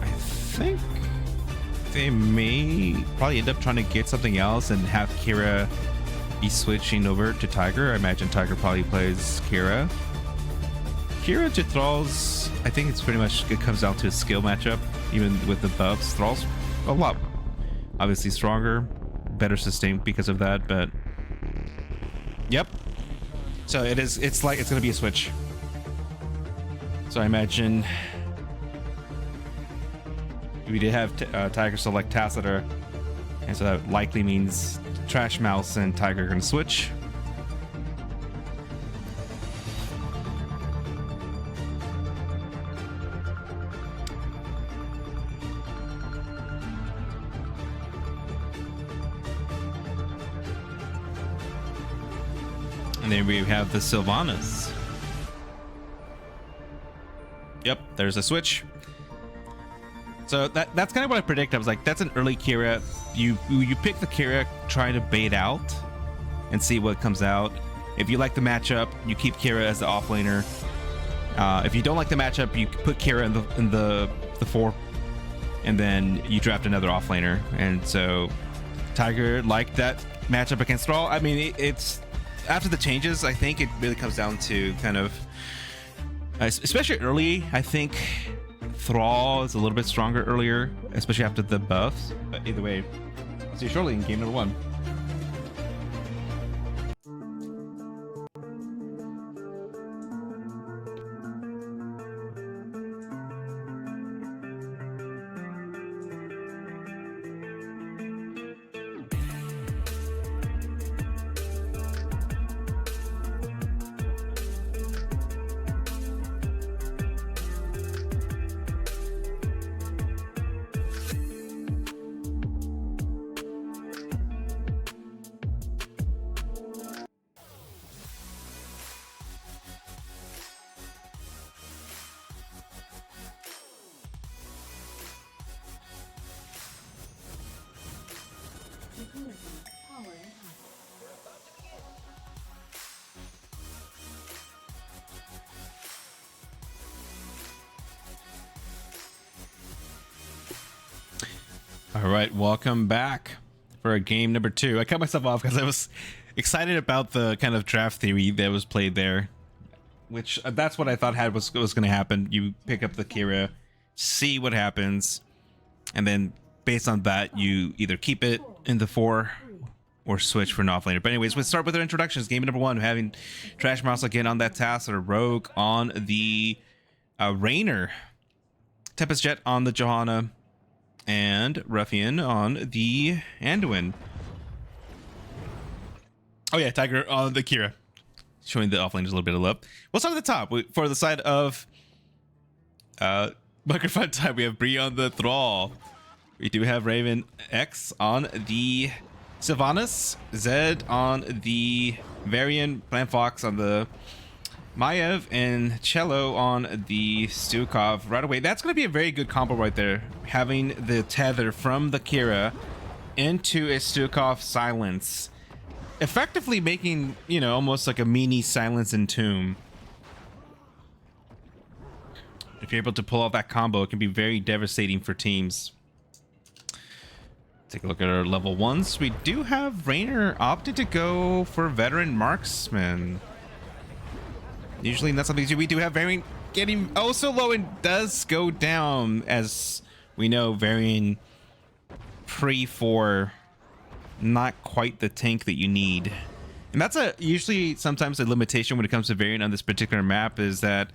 S1: I think they may probably end up trying to get something else and have Kira be switching over to Tiger. I imagine Tiger probably plays Kira. Kira to Thrall's, I think it's pretty much, it comes down to a skill matchup, even with the buffs. Thrall's a lot, obviously stronger, better sustained because of that, but yep. So it's like, it's going to be a switch. So I imagine we did have Tiger select Tassiter, and so that likely means Trash Mouse and Tiger are going to switch. And then we have the Sylvanas. Yep, there's a switch. So that's kind of what I predicted. I was like, that's an early Kira. You pick the Kira, try to bait out and see what comes out. If you like the matchup, you keep Kira as the offlaner. If you don't like the matchup, you put Kira in the 4, and then you draft another offlaner. And so Tiger liked that matchup against Thrall. I mean, it's after the changes, I think it really comes down to kind of, especially early, I think Thrall is a little bit stronger earlier, especially after the buffs. But either way, I'll see you shortly in game number 1. All right, welcome back for game number 2. I cut myself off because I was excited about the kind of draft theory that was played there, which that's what I thought was going to happen. You pick up the Kira, see what happens, and then based on that, you either keep it in the 4 or switch for an offlaner. But anyways, let's start with our introductions. Game number 1, having Trash Mouse again on that task, or Rogue on the Rainer, Tempest Jet on the Johanna, and Ruffian on the Anduin. Oh yeah, Tiger on the Kira. Showing the offlaners a little bit of love. We'll start at the top. For the side of Microphone time, we have Bree on the Thrall. We do have Raven X on the Sylvanas, Zed on the Varian, Plan Fox on the Maiev, and Cello on the Stukov right away. That's going to be a very good combo right there. Having the tether from the Kira into a Stukov silence. Effectively making, you know, almost like a mini silence and tomb. If you're able to pull off that combo, it can be very devastating for teams. Take a look at our level 1s. We do have Rainer opted to go for Veteran Marksman. Usually not something we do have Varian getting so low and does go down, as we know Varian pre-4 not quite the tank that you need. And that's usually sometimes a limitation when it comes to Varian on this particular map, is that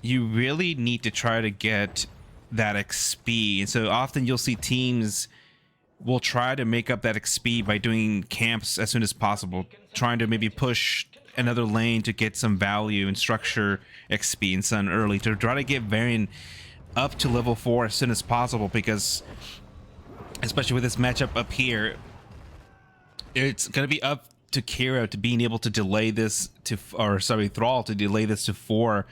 S1: you really need to try to get that XP. And so often you'll see teams will try to make up that XP by doing camps as soon as possible, trying to maybe push another lane to get some value and structure XP and Sun early to try to get Varian up to level 4 as soon as possible, because especially with this matchup up here, it's going to be up to Kira to being able to delay this to, or sorry, Thrall to delay this to 4.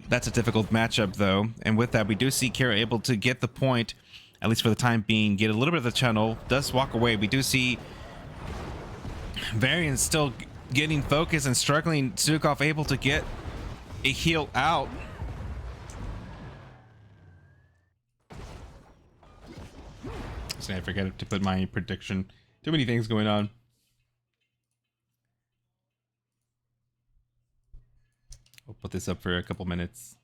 S1: That's a difficult matchup though, and with that we do see Kira able to get the point, at least for the time being, get a little bit of the channel, does walk away. We do see Varian still getting focused and struggling. Stukov able to get a heal out. So I forget to put my prediction. Too many things going on. We'll put this up for a couple minutes.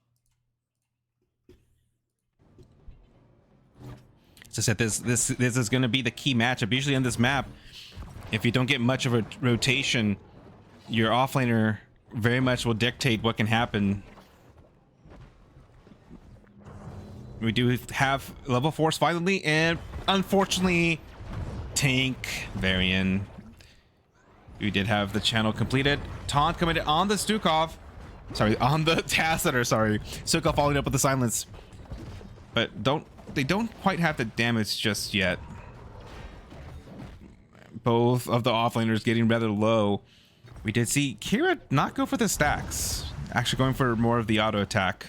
S1: As I said, this is going to be the key matchup. Usually on this map, if you don't get much of a rotation, your offlaner very much will dictate what can happen. We do have level 4s finally, and unfortunately, tank Varian. We did have the channel completed. Taunt coming on the Stukov. Sorry, on the Tasseter, sorry. Stukov following up with the silence. But they don't quite have the damage just yet. Both of the offlaners getting rather low. We did see Kira not go for the stacks, actually going for more of the auto attack.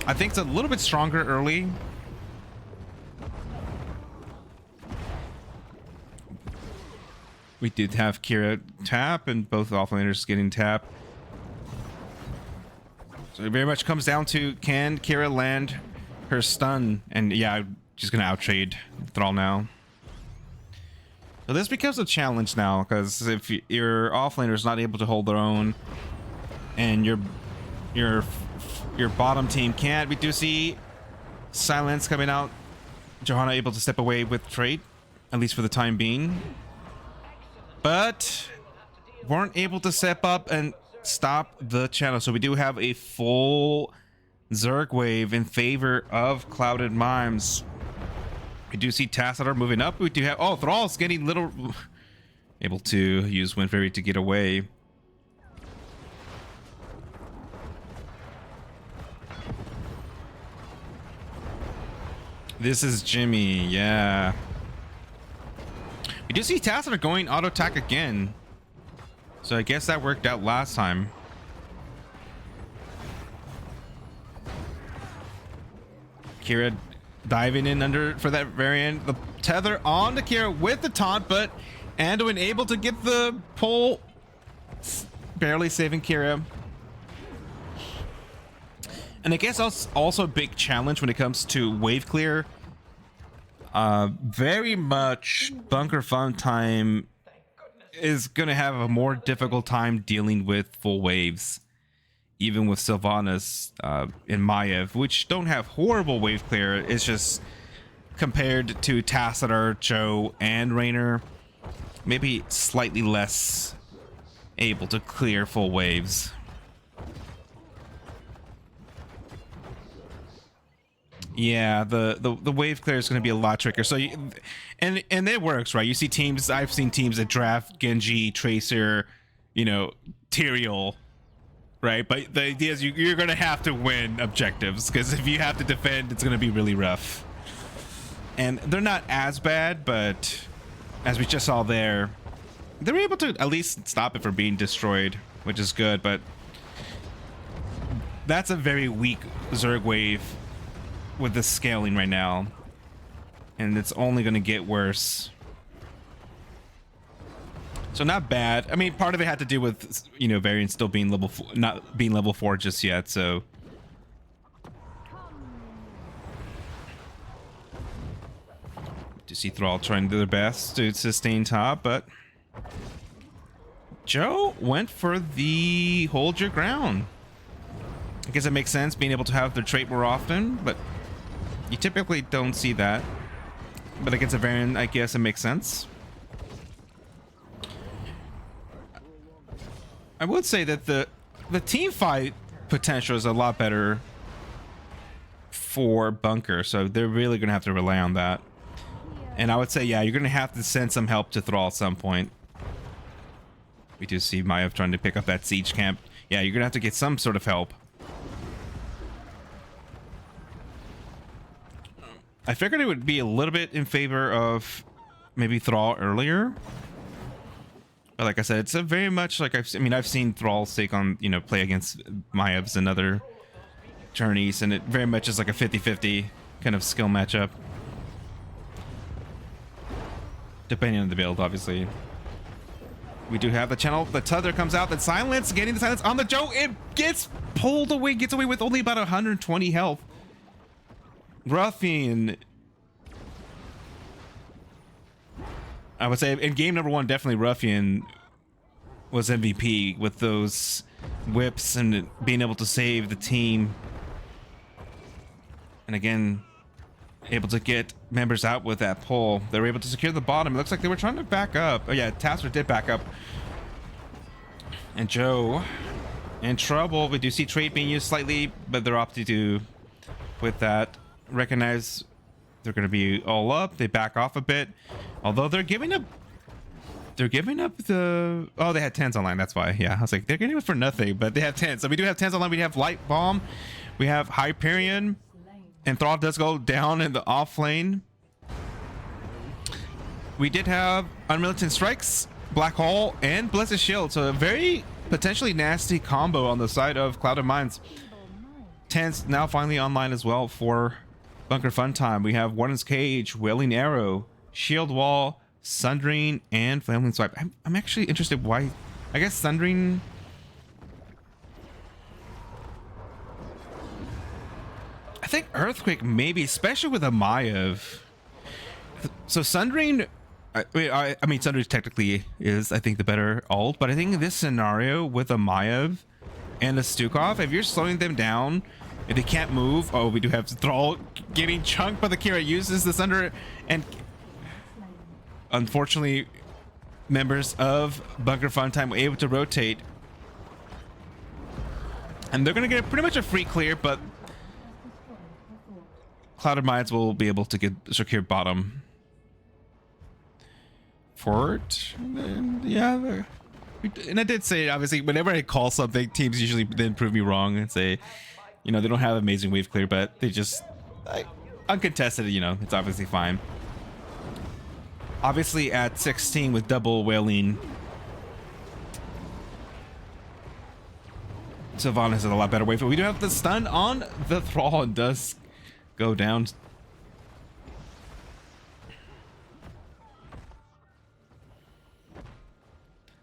S1: I think it's a little bit stronger early. We did have Kira tap, and both offlaners getting tap. So it very much comes down to, can Kira land her stun? And yeah, she's gonna outtrade Thrall now. So this becomes a challenge now, because if your offlaner is not able to hold their own, and your bottom team can't, we do see silence coming out. Johanna able to step away with trade, at least for the time being, but weren't able to step up and stop the channel. So we do have a full Zerg wave in favor of Clouded Mimes. We do see Tassadar moving up. We do have, oh, Thrall's getting little able to use Wind Fairy to get away. This is Jimmy, yeah. We do see Tassadar going auto attack again. So I guess that worked out last time. Kira diving in under for that variant. The tether on to Kira with the taunt, but Anduin able to get the pull. Barely saving Kira. And I guess also a big challenge when it comes to wave clear. Very much Bunker Fun Time is going to have a more difficult time dealing with full waves, even with Sylvanas and Maiev, which don't have horrible wave clear. It's just compared to Tassadar, Joe, and Raynor, maybe slightly less able to clear full waves. Yeah, the wave clear is going to be a lot trickier. So, and it works, right? You see teams. I've seen teams that draft Genji, Tracer, Tyrael, right? But the idea is you're going to have to win objectives, because if you have to defend, it's going to be really rough. And they're not as bad, but as we just saw there, they were able to at least stop it from being destroyed, which is good. But that's a very weak Zerg wave with the scaling right now, and it's only going to get worse. So not bad. I mean, part of it had to do with Varian still being not being level 4 just yet. So to see Thrall trying to do their best to sustain top, but Joe went for the hold your ground. I guess it makes sense being able to have their trait more often, but you typically don't see that. But against a Varian, I guess it makes sense. I would say that the team fight potential is a lot better for Bunker, so they're really going to have to rely on that. And I would say, yeah, you're going to have to send some help to Thrall at some point. We do see Maiev trying to pick up that siege camp. Yeah, you're going to have to get some sort of help. I figured it would be a little bit in favor of maybe Thrall earlier. But like I said, it's a very much like I've seen Thrall take on, play against Maevs and other tourneys, and it very much is like a 50-50 kind of skill matchup. Depending on the build, obviously. We do have the channel. The Tether comes out. The silence, getting the silence on the Joe. It gets pulled away, gets away with only about 120 health. Ruffian, I would say in game number 1, definitely Ruffian was MVP with those whips and being able to save the team. And again, able to get members out with that pull. They were able to secure the bottom. It looks like they were trying to back up. Oh yeah, Tasker did back up. And Joe in trouble. We do see trait being used slightly, but they're opting to, with that, recognize they're going to be all up. They back off a bit, although they're giving up the they had 10s online, that's why. Yeah, I was like, they're getting it for nothing, but they have 10s. So we do have 10s online. We have Light Bomb, we have Hyperion, and Thrall does go down in the off lane. We did have Unmilitant Strikes, Black Hole, and Blessed Shield, so a very potentially nasty combo on the side of Clouded Minds. 10s now finally online as well for Bunker Fun Time. We have Warden's Cage, Wailing Arrow, Shield Wall, Sundering, and Flaming Swipe. I'm actually interested why. I guess Sundering. I think Earthquake maybe, especially with a Maiev. So Sundering, I mean Sundering technically is, I think, the better ult, but I think in this scenario with a Maiev and a Stukov, if you're slowing them down, if they can't move, we do have Thrall getting chunked, but the Kira uses the Sunder, and unfortunately, members of Bunker Fun Time were able to rotate, and they're gonna get pretty much a free clear, but Clouded Minds will be able to get secure bottom forward. And yeah, and I did say, obviously, whenever I call something, teams usually then prove me wrong and say, they don't have amazing wave clear, but they just, uncontested, it's obviously fine. Obviously at 16 with double wailing, Sylvanas has a lot better wave, but we do have the stun on the Thrall and does go down.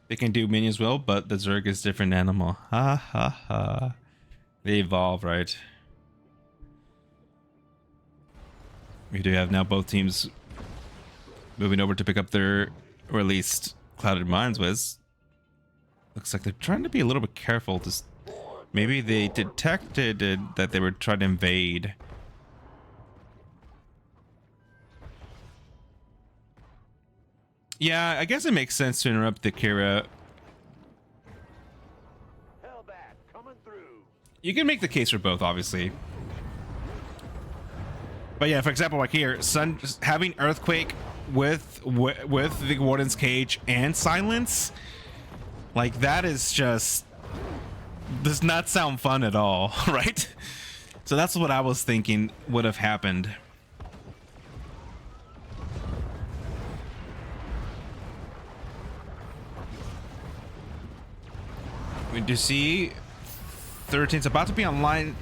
S1: They can do minions well, but the Zerg is different animal. Ha ha ha. They evolve, right? We do have now both teams moving over to pick up their, or at least Clouded Mines was. Looks like they're trying to be a little bit careful. Just maybe they detected that they were trying to invade. Yeah, I guess it makes sense to interrupt the Kira.
S2: Hellbat coming through.
S1: You can make the case for both, obviously. But yeah, for example, like here, Sun having Earthquake with the Warden's Cage and Silence, like that is just does not sound fun at all, right? So that's what I was thinking would have happened. We do see 13's about to be online.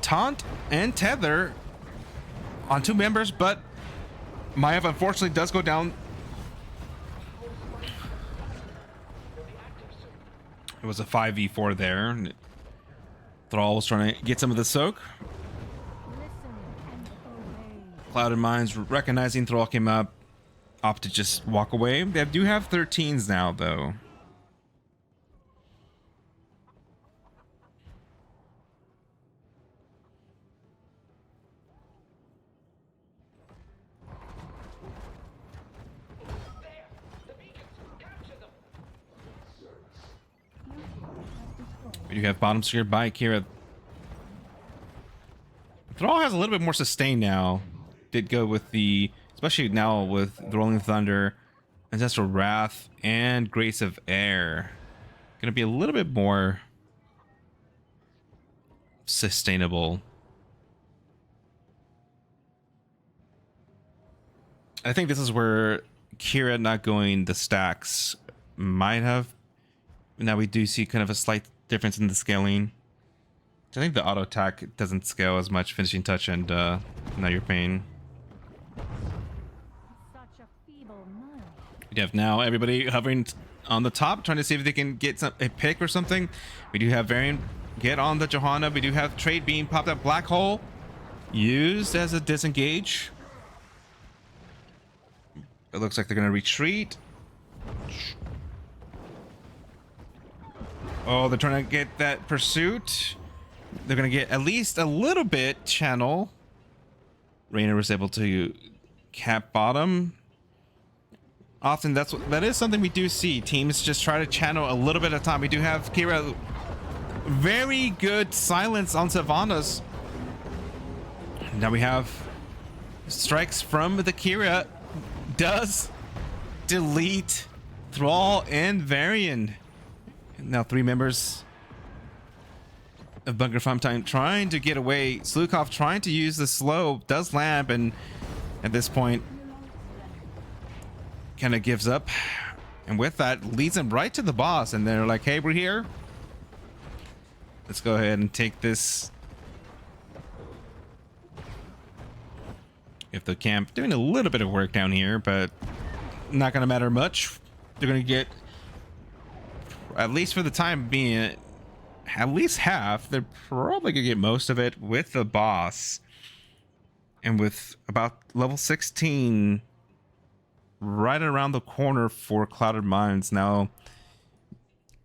S1: Taunt and Tether on 2 members, but Maiev unfortunately does go down. It was a 5v4 there. Thrall was trying to get some of the soak. Clouded Minds recognizing Thrall came up, opt to just walk away. They do have 13s now, though. We do have bottom secured by Kira. Thrall has a little bit more sustain now. Did go with the, especially now with the Rolling Thunder, Ancestral Wrath, and Grace of Air. Gonna be a little bit more sustainable. I think this is where Kira not going the stacks might have. Now we do see kind of a slight difference in the scaling. I think the auto attack doesn't scale as much, finishing touch and now your pain. We have now everybody hovering on the top, trying to see if they can get a pick or something. We do have Varian get on the Johanna. We do have Trade Beam popped up, Black Hole used as a disengage. It looks like they're going to retreat. Oh, they're trying to get that pursuit. They're going to get at least a little bit channel. Raynor was able to cap bottom. Often that is something we do see. Teams just try to channel a little bit at a time. We do have Kira very good silence on Sylvanas. Now we have strikes from the Kira. Does delete Thrall and Varian. Now 3 members of Bunker Farm Time trying to get away. Slukov trying to use the slow, does land, and at this point kind of gives up. And with that, leads them right to the boss, and they're like, hey, we're here. Let's go ahead and take this. If the camp doing a little bit of work down here, but not going to matter much. They're going to get, at least for the time being, at least half. They're probably going to get most of it with the boss. And with about level 16 right around the corner for Clouded Minds now.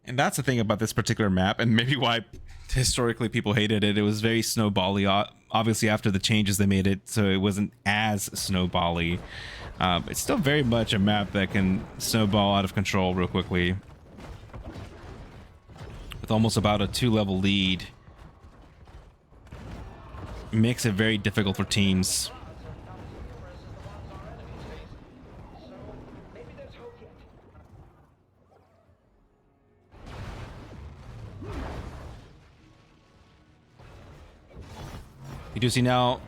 S1: And that's the thing about this particular map, and maybe why historically people hated it. It was very snowbally. Obviously, after the changes they made it, so it wasn't as snowbally. It's still very much a map that can snowball out of control real quickly. With almost about a 2-level lead. Makes it very difficult for teams. You do see now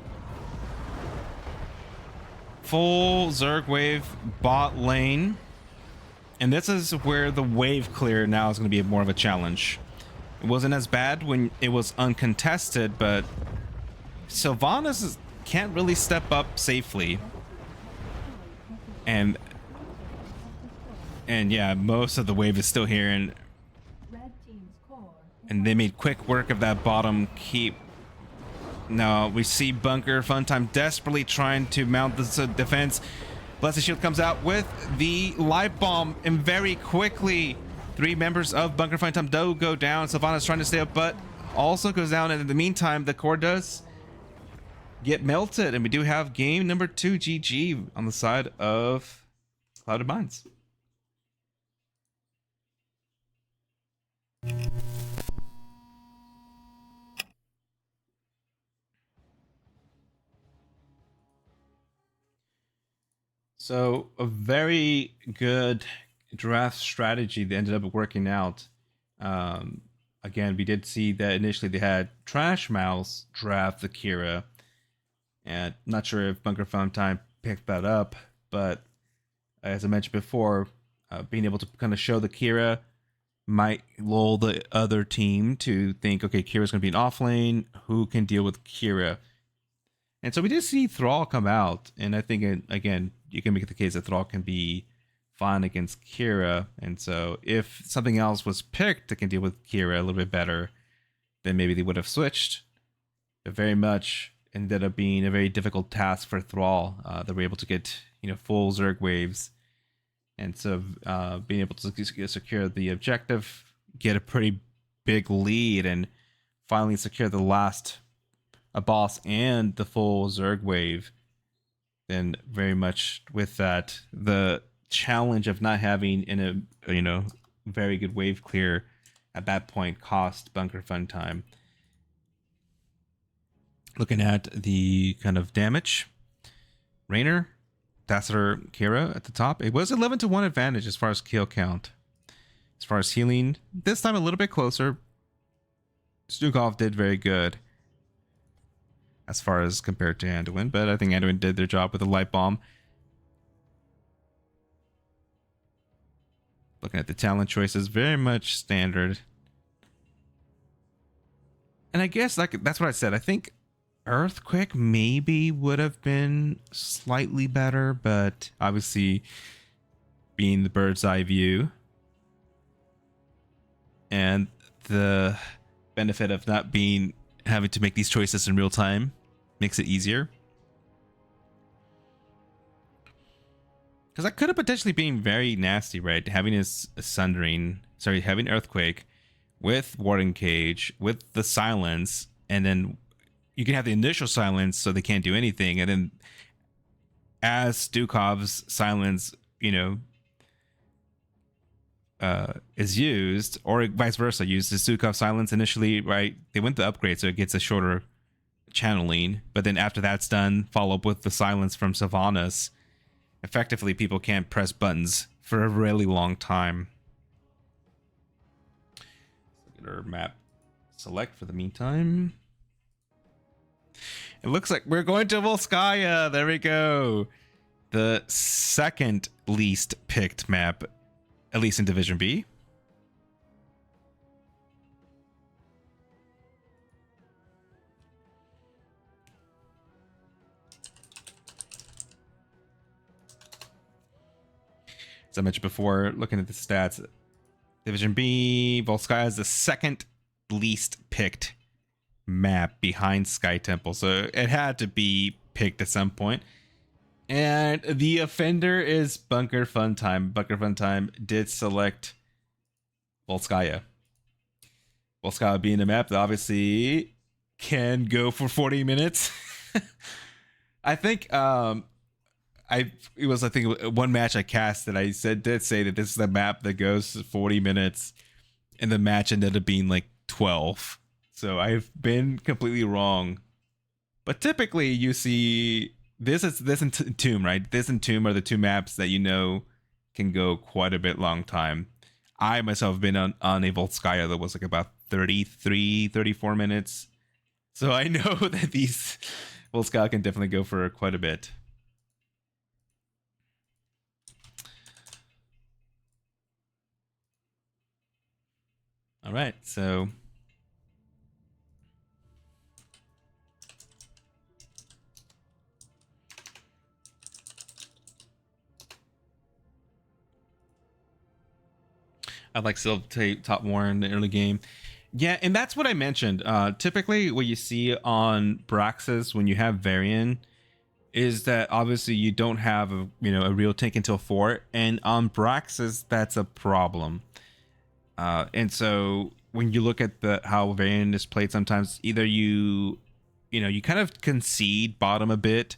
S1: full Zerg wave bot lane, and this is where the wave clear now is going to be more of a challenge. It wasn't as bad when it was uncontested, but Sylvanas can't really step up safely, and yeah, most of the wave is still here, and they made quick work of that bottom keep. No, we see Bunker Funtime desperately trying to mount the defense. Blessed Shield comes out with the light bomb, and very quickly, 3 members of Bunker Funtime do go down. Savannah's trying to stay up, but also goes down. And in the meantime, the core does get melted, and we do have game number 2 GG on the side of Clouded Minds. So a very good draft strategy that ended up working out. Again, we did see that initially they had Trash Mouse draft the Kira, and not sure if Bunker Funtime picked that up, but as I mentioned before, being able to kind of show the Kira might lull the other team to think, okay, Kira's going to be an off lane. Who can deal with Kira? And so we did see Thrall come out, and I think, again, you can make the case that Thrall can be fine against Kira. And so if something else was picked that can deal with Kira a little bit better, then maybe they would have switched. But very much ended up being a very difficult task for Thrall. They were able to get full Zerg waves, and so being able to secure the objective, get a pretty big lead, and finally secure the last a boss and the full Zerg wave. Then very much with that, the challenge of not having in a very good wave clear at that point cost Bunker Funtime. Looking at the kind of damage, Raynor, Tassadar, Kira at the top. It was 11-1 advantage as far as kill count. As far as healing, this time a little bit closer. Stukov did very good as far as compared to Anduin, but I think Anduin did their job with the light bomb. Looking at the talent choices, very much standard. And I guess that's what I said. I think Earthquake maybe would have been slightly better, but obviously being the bird's eye view and the benefit of not having to make these choices in real time makes it easier. Because that could have potentially been very nasty, right? Having having Earthquake with Warden Cage, with the silence, and then you can have the initial silence so they can't do anything, and then as Stukov's silence, is used, or vice versa, use the Stukov silence initially, right? They went the upgrade, so it gets a shorter channeling, but then after that's done, follow up with the silence from Sylvanas. Effectively, people can't press buttons for a really long time. Let's look at our map select for the meantime. It looks like we're going to Volskaya. There we go. The second least picked map, at least in Division B. As I mentioned before, looking at the stats, Division B, Volskaya is the second least picked map behind Sky Temple, so it had to be picked at some point. And the offender is Bunker Funtime. Bunker Funtime did select Volskaya. Volskaya being a map that obviously can go for 40 minutes. I think it was one match I cast that I did say that this is the map that goes 40 minutes, and the match ended up being like 12. So I've been completely wrong. But typically you see this and Tomb, right? This and Tomb are the two maps that can go quite a bit long time. I myself have been on a Volskaya that was like about 33, 34 minutes. So I know that these Volskaya can definitely go for quite a bit. All right, so I'd like still to top more in the early game. Yeah, and that's what I mentioned. Typically, what you see on Braxis when you have Varian is that obviously you don't have a real tank until 4, and on Braxis that's a problem. And so when you look at the how Varian is played, sometimes either you kind of concede bottom a bit,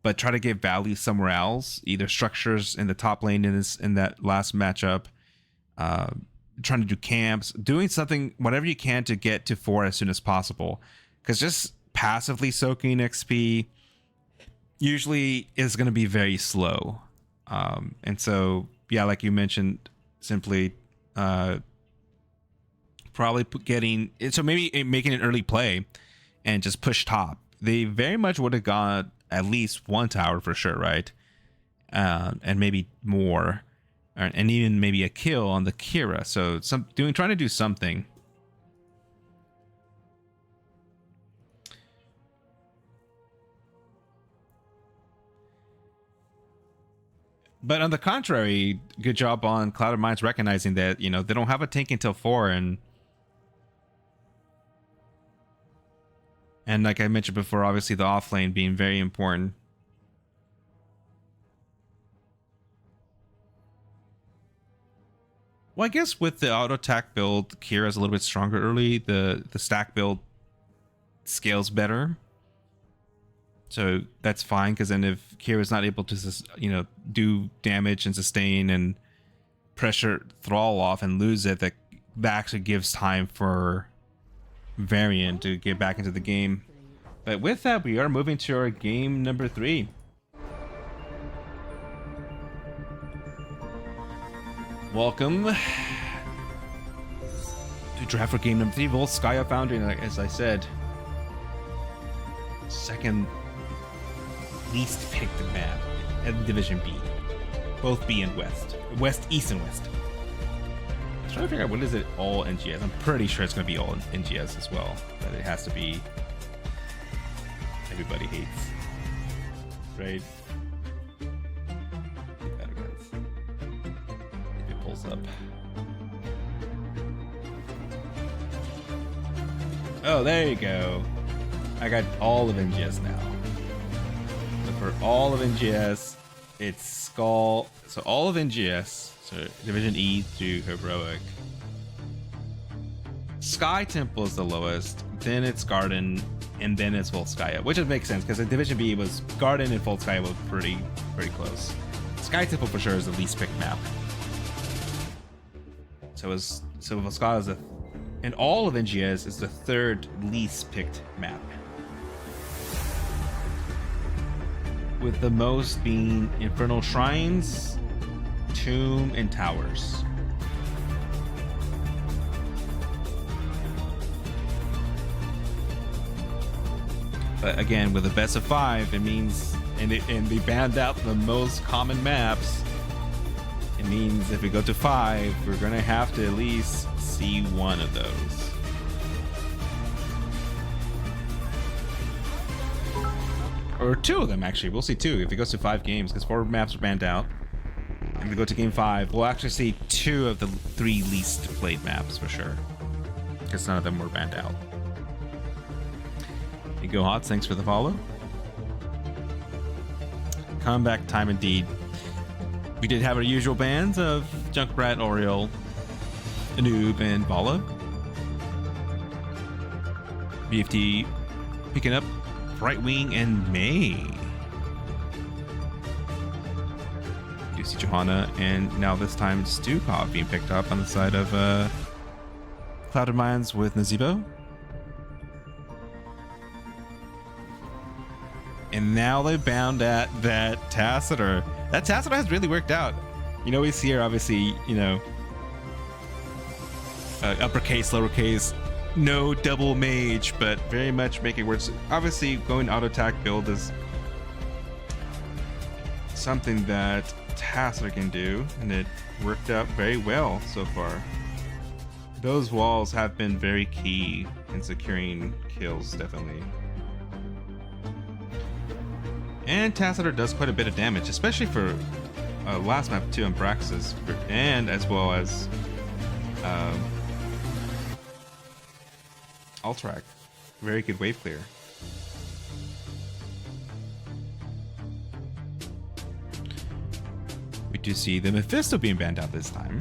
S1: but try to get value somewhere else, either structures in the top lane in that last matchup, trying to do camps, doing something, whatever you can to get to 4 as soon as possible. Because just passively soaking XP usually is going to be very slow. And so, yeah, like you mentioned, simply probably getting, so maybe making an early play and just push top. They very much would have got at least one tower for sure, right? And maybe more. And even maybe a kill on the Kira. So trying to do something. But on the contrary, good job on Cloud of Minds recognizing that, they don't have a tank until 4, and like I mentioned before, obviously the off lane being very important. Well, I guess with the auto attack build, Kira's a little bit stronger early. The stack build scales better, so that's fine. Because then if Kira's not able to, do damage and sustain and pressure Thrall off and lose it, that actually gives time for Varian to get back into the game. But with that, we are moving to our game number 3. Welcome to draft for game number 3, Volskaya Foundry. As I said, second least picked map at Division B. Both B and West. East and West. I was trying to figure out what is it all NGS. I'm pretty sure it's going to be all NGS as well. But it has to be everybody hates. Right? Up. Oh, there you go. I got all of NGS now. So for all of NGS, it's Skull. So all of NGS, so Division E through Heroic. Sky Temple is the lowest, then it's Garden, and then it's Volskaya, which makes sense because in Division B it was Garden and Volskaya were pretty close. Sky Temple for sure is the least picked map. So Volskaya is in all of NGS is the third least picked map, with the most being Infernal Shrines, Tomb, and Towers. But again, with a best of 5, it means and they banned out the most common maps. It means if we go to 5, we're gonna have to at least see one of those. Or 2 of them, actually. We'll see 2 if it goes to 5 games, because 4 maps are banned out. And we go to game 5, we'll actually see 2 of the 3 least played maps for sure, because none of them were banned out. Hey, Go Hots, thanks for the follow. Comeback time indeed. We did have our usual bans of Junkrat, Oriole, Anub, and Vala. BFT picking up Brightwing and May. You see Johanna, and now this time Stukov being picked up on the side of Cloud of Minds with Nazeebo. And now they bound at that Tacitor. That Tacitor has really worked out. We see here, obviously, uppercase, lowercase, no double mage, but very much making works. Obviously, going auto attack build is something that Tacitor can do, and it worked out very well so far. Those walls have been very key in securing kills, definitely. And Tacitor does quite a bit of damage, especially for last map 2 on Braxis, and as well as Alterac. Very good wave clear. We do see the Mephisto being banned out this time.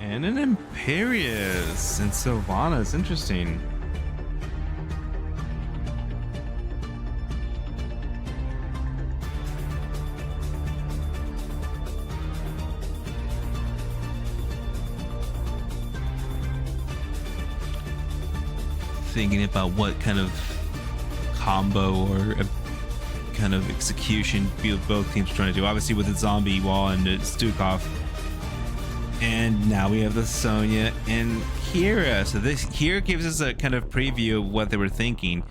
S1: And an Imperious and Sylvanas. Interesting. Thinking about what kind of combo or a kind of execution both teams are trying to do. Obviously with the zombie wall and the Stukov. And now we have the Sonya and Kira. So this here gives us a kind of preview of what they were thinking.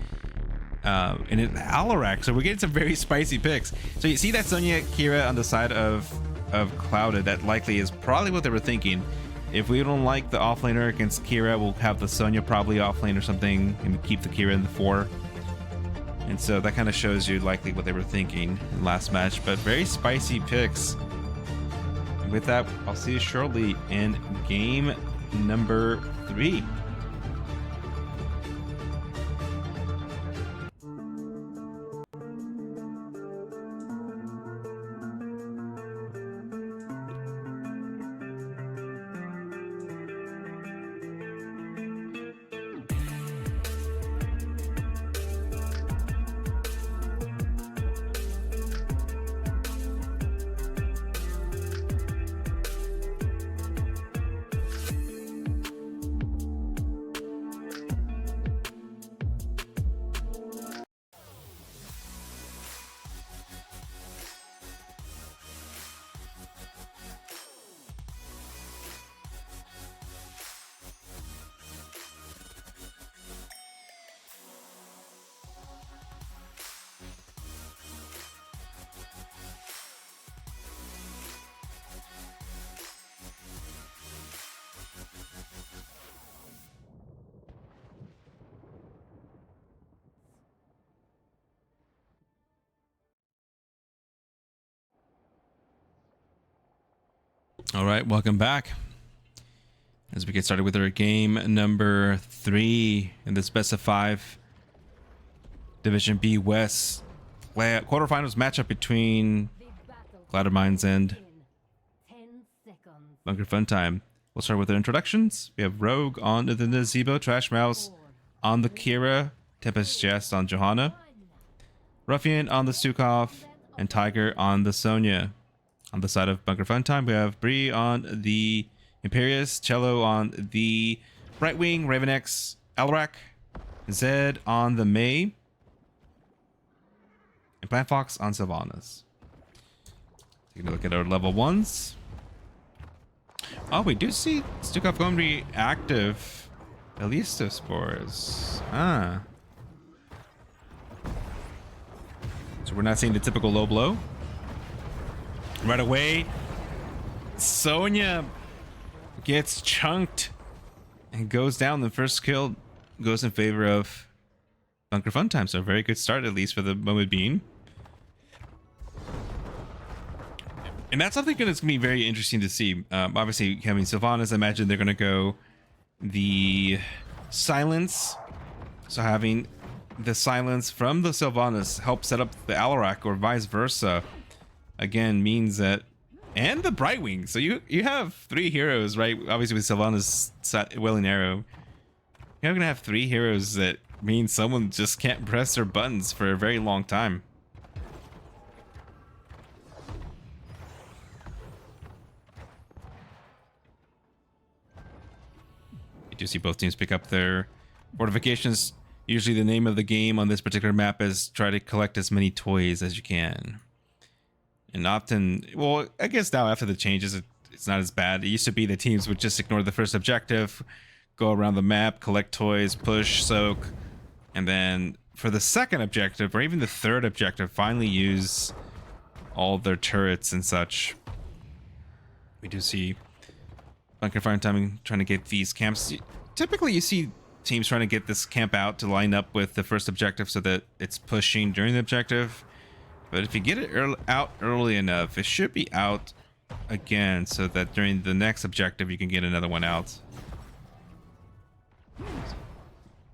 S1: And it Alarak. So we're getting some very spicy picks. So you see that Sonya Kira on the side of Clouded. That likely is probably what they were thinking. If we don't like the offlaner against Kira, we'll have the Sonya probably offlane or something and keep the Kira in the 4. And so that kind of shows you likely what they were thinking in the last match. But very spicy picks. And with that, I'll see you shortly in game number 3. All right, welcome back. As we get started with our game number 3 in this best of 5 Division B West quarterfinals matchup between Clouded Minds and Bunker Fun Time. We'll start with our introductions. We have Rogue on the Nazebo, Trash Mouse on the Kira, Tempest Jest on Johanna, Ruffian on the Stukov, and Tiger on the Sonya. On the side of Bunker Fun Time, we have Bree on the Imperious, Cello on the Brightwing, Ravenex, Elrak, Zed on the May, and Plant Fox on Sylvanas. Taking a look at our level 1s. Oh, we do see Stukov going to be active. Spores. Ah. So we're not seeing the typical low blow. Right away, Sonya gets chunked and goes down. The first kill goes in favor of Bunker Fun Time. So a very good start, at least for the moment being. And that's something that's going to be very interesting to see. Obviously, having Sylvanas, I imagine they're going to go the silence. So having the silence from the Sylvanas help set up the Alarak or vice versa. Again, means that, and the Brightwing. So you have 3 heroes, right? Obviously with Sylvanas Welling Arrow, you're gonna have 3 heroes that mean someone just can't press their buttons for a very long time. You do see both teams pick up their fortifications. Usually the name of the game on this particular map is try to collect as many toys as you can. And often, well, I guess now after the changes, it's not as bad. It used to be the teams would just ignore the first objective, go around the map, collect toys, push, soak, and then for the second objective, or even the third objective, finally use all their turrets and such. We do see Bunker Fire Timing trying to get these camps. Typically, you see teams trying to get this camp out to line up with the first objective so that it's pushing during the objective. But if you get it out early enough, it should be out again so that during the next objective you can get another one out.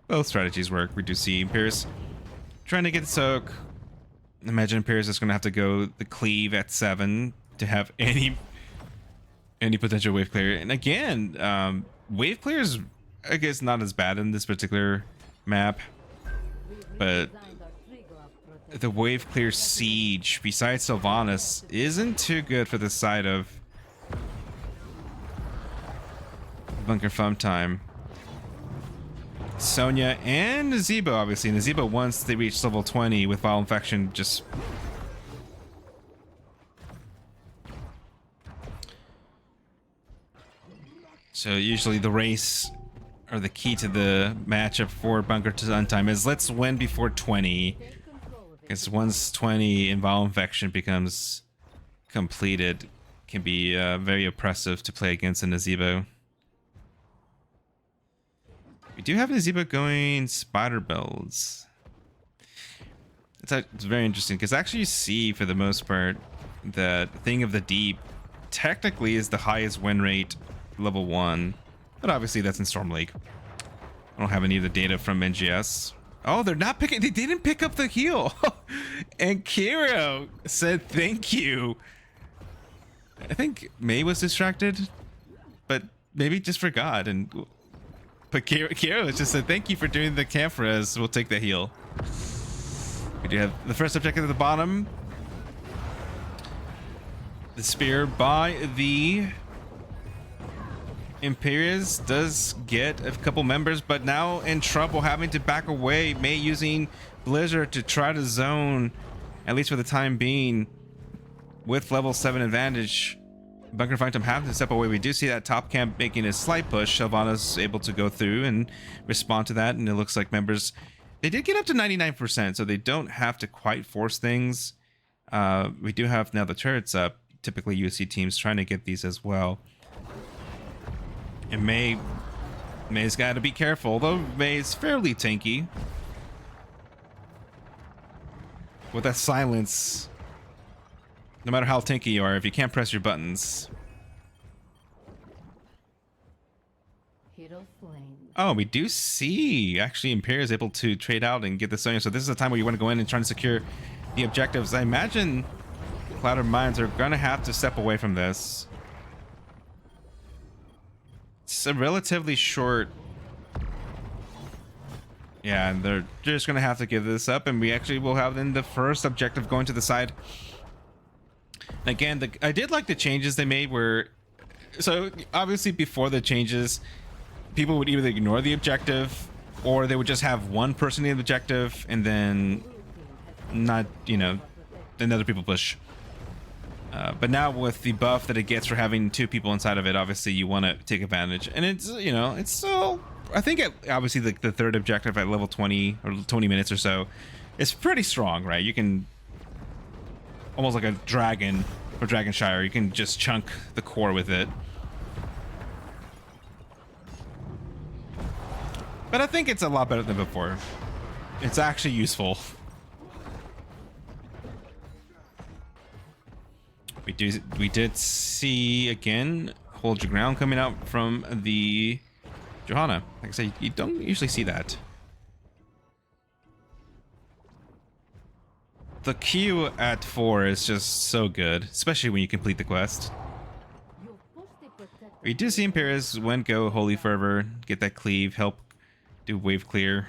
S1: Both strategies work. We do see Imperius trying to get the soak. Imagine Imperius is going to have to go the cleave at 7 to have any potential wave clear. And again, wave clear is, I guess, not as bad in this particular map, but the wave clear siege besides Sylvanas isn't too good for the side of Bunker Fum Time. Sonya and Nazebo, obviously. Nazebo, once they reach level 20 with Viral Infection, just... So usually the race, or the key to the matchup for Bunker to Untime is let's win before 20. Because once 20 in Viral Infection becomes completed, can be very oppressive to play against a Nazebo. We do have Nazebo going spider builds. It's very interesting because actually you see for the most part that Thing of the Deep technically is the highest win rate level 1, but obviously that's in Storm Lake. I don't have any of the data from NGS. Oh, they're not picking. They didn't pick up the heal. And Kiro said thank you. I think May was distracted, but maybe just forgot. But Kiro just said thank you for doing the camp for us. We'll take the heal. We do have the first objective at the bottom. The spear by the Imperius does get a couple members, but now in trouble, having to back away. May using Blizzard to try to zone, at least for the time being, with level 7 advantage. Bunker Phantom having to step away. We do see that top camp making a slight push. Sylvana's able to go through and respond to that, and it looks like members, they did get up to 99%, so they don't have to quite force things. We do have now the turrets up. Typically you see teams trying to get these as well. And May's got to be careful, though May's fairly tanky. With that silence, no matter how tanky you are, if you can't press your buttons. Oh, we do see actually Imperius is able to trade out and get the Sonya. So this is a time where you want to go in and try to secure the objectives. I imagine Cloud of Minds are going to have to step away from this. It's a relatively short... Yeah, and they're just going to have to give this up, and we actually will have then the first objective going to the side. Again, I did like the changes they made where... So, obviously before the changes, people would either ignore the objective, or they would just have one person in the objective, and then not, you know, then other people push. But now with the buff that it gets for having 2 people inside of it, obviously you want to take advantage. And it's, you know, it's still... I think obviously the third objective at level 20 or 20 minutes or so is pretty strong, right? You can... Almost like a dragon or Dragonshire, you can just chunk the core with it. But I think it's a lot better than before. It's actually useful. We did see again Hold Your Ground coming out from the Johanna. Like I say, you don't usually see that. The Q at 4 is just so good, especially when you complete the quest. We do see Imperius when go Holy Fervor, get that cleave, help do wave clear.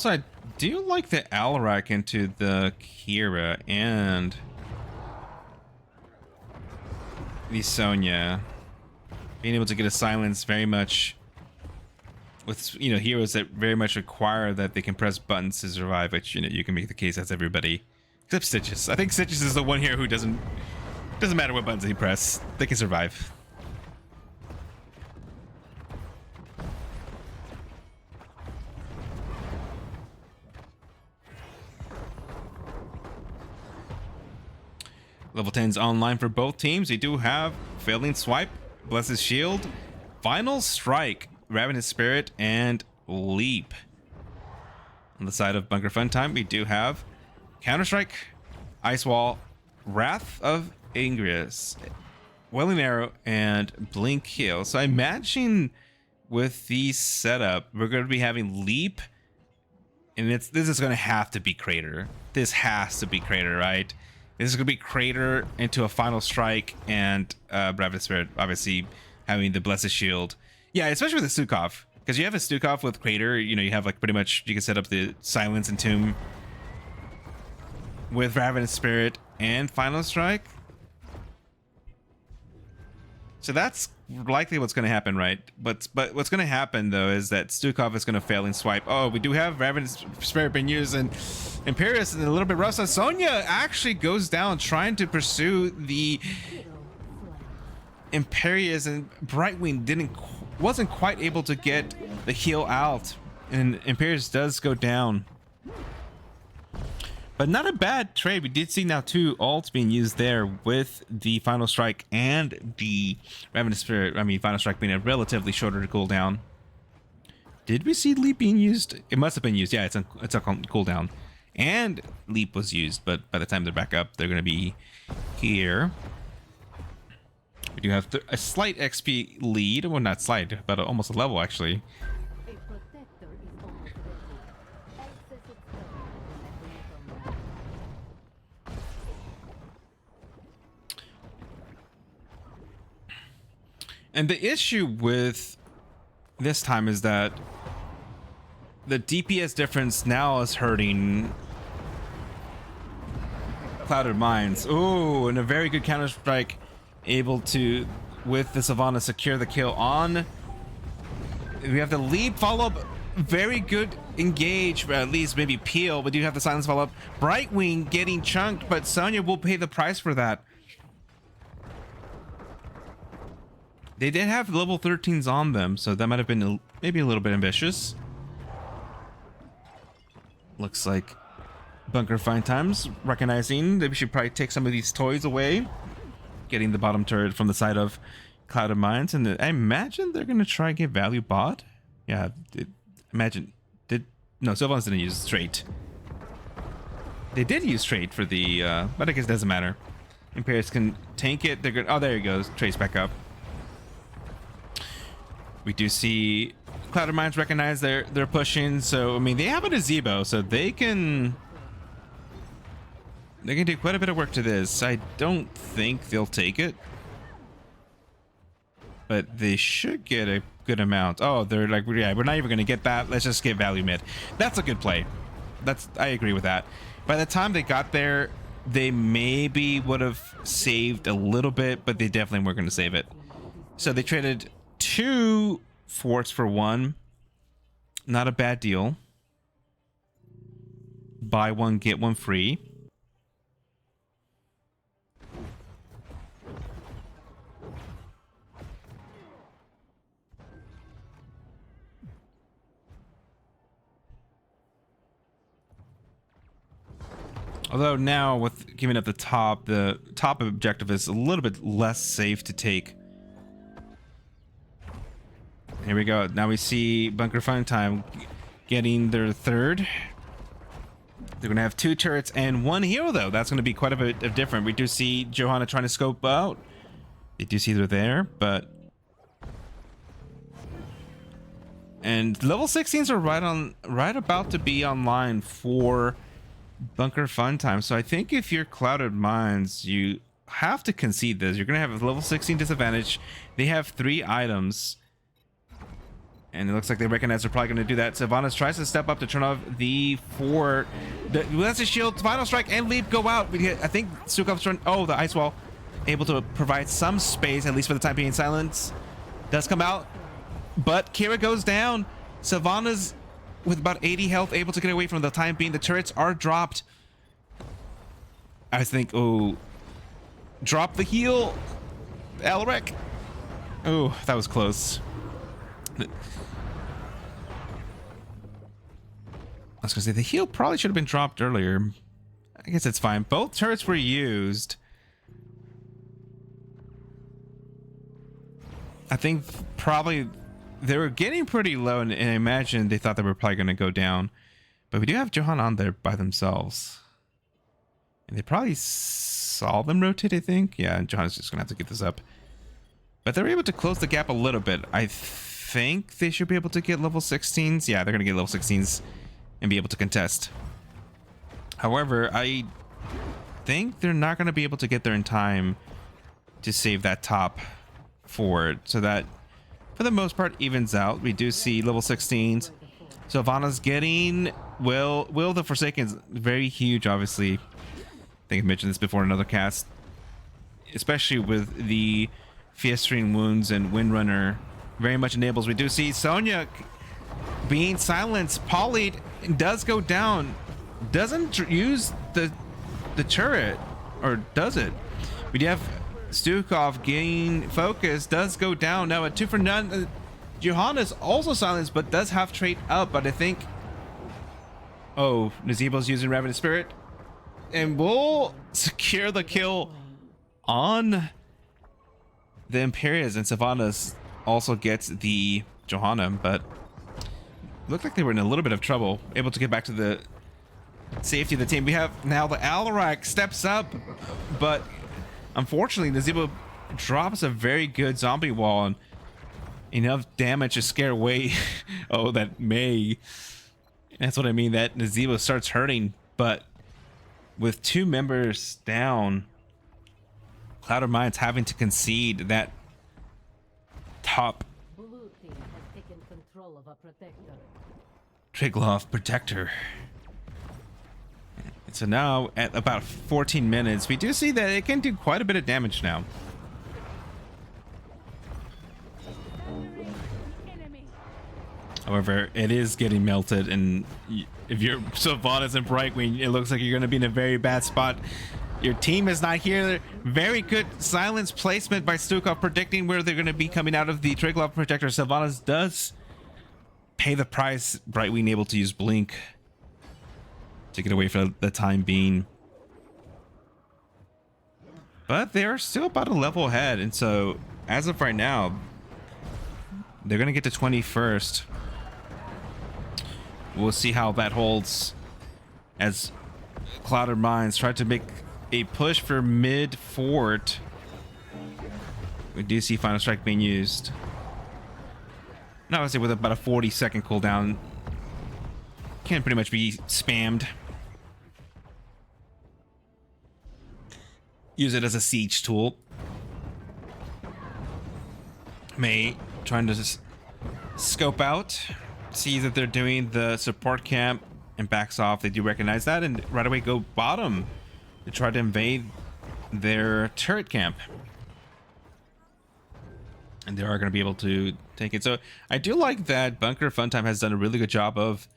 S1: I do like the Alarak into the Kira and the Sonya. Being able to get a silence very much with, you know, heroes that very much require that they can press buttons to survive, which, you know, you can make the case that's everybody except Stitches. I think Stitches is the one here who doesn't matter what buttons he press, they can survive. Level 10's online for both teams. They do have Failing Swipe, Blessed Shield, Final Strike, Ravenous Spirit, and Leap. On the side of Bunker Fun Time, we do have Counter-Strike, Ice Wall, Wrath of Ingrius, Welling Arrow, and Blink Heal. So I imagine with the setup, we're going to be having Leap, and this is going to have to be Crater. This has to be Crater, right? This is going to be Crater into a Final Strike and Ravenous Spirit, obviously having the Blessed Shield. Yeah, especially with the Stukov, because you have a Stukov with Crater, you know, you have like pretty much, you can set up the Silence and Tomb with Ravenous Spirit and Final Strike. So that's likely what's going to happen, right? But what's going to happen though is that Stukov is going to fail and swipe. Oh, we do have Ravenous Spirit being used, and Imperius and a little bit rough. So Sonya actually goes down trying to pursue the Imperius, and Brightwing wasn't quite able to get the heal out, and Imperius does go down. But not a bad trade. We did see now 2 ults being used there with the Final Strike and the Ravenous Spirit. I mean, Final Strike being a relatively shorter cooldown. Did we see Leap being used? It must have been used. Yeah, it's a cooldown. And Leap was used, but by the time they're back up, they're going to be here. We do have a slight XP lead. Well, not slight, but almost a level, actually. And the issue with this time is that the DPS difference now is hurting Clouded Minds. Ooh, and a very good Counter-Strike able to, with the Sylvanas, secure the kill on. We have the Leap follow-up. Very good engage, or at least maybe peel. We do have the Silence follow-up. Brightwing getting chunked, but Sonya will pay the price for that. They did have level 13s on them, so that might have been maybe a little bit ambitious. Looks like Bunker Fine Times recognizing that we should probably take some of these toys away. Getting the bottom turret from the side of Clouded Minds, and I imagine they're going to try and get value bot. Yeah, no, Sylvanas didn't use straight. They did use straight for the, but I guess it doesn't matter. Imperius can tank it. They're good. Oh, there he goes. Trace back up. We do see Clouded Minds recognize they're pushing, so I mean they have a gazebo, so they can do quite a bit of work to this. I don't think they'll take it, but they should get a good amount. Oh, they're like, yeah, we're not even gonna get that. Let's just get value mid. That's a good play. I agree with that. By the time they got there, they maybe would have saved a little bit, but they definitely weren't gonna save it. So they traded 2 forts for 1. Not a bad deal. Buy 1, get 1 free. Although now with giving up the top objective is a little bit less safe to take. Here we go. Now we see Bunker Fun Time getting their 3rd. They're going to have 2 turrets and 1 hero, though. That's going to be quite a bit of different. We do see Johanna trying to scope out. They do see they're there, but... And level 16s are right about to be online for Bunker Fun Time. So I think if you're Clouded Minds, you have to concede this. You're going to have a level 16 disadvantage. They have 3 items. And it looks like they recognize they're probably going to do that. Sylvanas tries to step up to turn off the fort. That's a shield. Final Strike and Leap go out. I think Sukov's turn. Oh, the Ice Wall. Able to provide some space, at least for the time being. Silence does come out. But Kira goes down. Sylvanas with about 80 health, able to get away from the time being. The turrets are dropped. I think, oh. Drop the heal. Elric. Oh, that was close. I was gonna say the heal probably should have been dropped earlier. I guess it's fine. Both turrets were used. I think probably they were getting pretty low, and I imagine they thought they were probably going to go down. But we do have Johan on there by themselves. And they probably saw them rotate, I think. Yeah, and Johan's just going to have to get this up. But they're able to close the gap a little bit. I think they should be able to get level 16s. Yeah, they're going to get level 16s and be able to contest. However, I think they're not going to be able to get there in time to save that top forward. So that, for the most part, evens out. We do see level 16s. So Ivana's getting Will the Forsaken's very huge, obviously. I think I mentioned this before in another cast. Especially with the Festering Wounds and Windrunner very much enables. We do see Sonya being silenced. Polly does go down. Doesn't use the turret, or does it? We do have Stukov getting focus, does go down. Now at 2 for none. Johanna's also silenced, but does have trait up. But I think, oh, Nazebo's using Ravenous Spirit, and will secure the kill on the Imperius, and Sylvanas also gets the Johanna, but looked like they were in a little bit of trouble, able to get back to the safety of the team. We have now the Alarak steps up, but unfortunately Nazebo drops a very good zombie wall and enough damage to scare away oh, that May. That's what I mean, that Nazebo starts hurting. But with 2 members down, Cloud of Minds having to concede that top
S3: Blue team has taken control of a protector.
S1: Triglav protector. And so now at about 14 minutes, we do see that it can do quite a bit of damage now. However, it is getting melted, and if you're Sylvanas and Brightwing, it looks like you're going to be in a very bad spot. Your team is not here. Very good silence placement by Stukov, predicting where they're going to be coming out of the Triglav protector. Sylvanas does pay the price. Brightwing able to use Blink to get away for the time being. But they are still about a level ahead, and so as of right now, they're going to get to 21st. We'll see how that holds as Clouded Minds try to make a push for mid fort. We do see Final Strike being used. Now, obviously, with about a 40-second cooldown, can pretty much be spammed. Use it as a siege tool. May trying to just scope out, see that they're doing the support camp, and backs off. They do recognize that and right away go bottom to try to invade their turret camp. And they are going to be able to take it. So I do like that Bunker Funtime has done a really good job of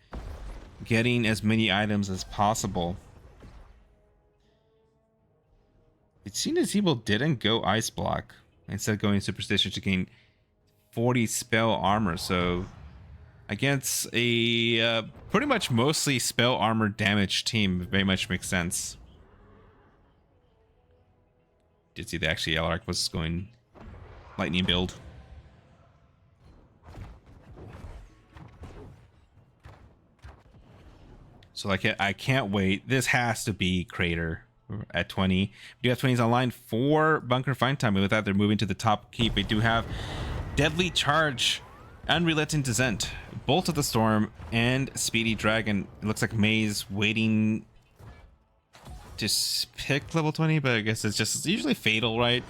S1: getting as many items as possible. It seemed as Evil didn't go Ice Block, instead going Superstition to gain 40 spell armor. So against a pretty much mostly spell armor damage team, it very much makes sense. Did see that actually Alarak was going lightning build. So like, I can't wait. This has to be Crater at 20. We do have 20s online for Bunker Find Time. With that, they're moving to the top keep. We do have Deadly Charge, Unrelenting Descent, Bolt of the Storm, and Speedy Dragon. It looks like May's waiting to pick level 20, but I guess it's just usually Fatal, right?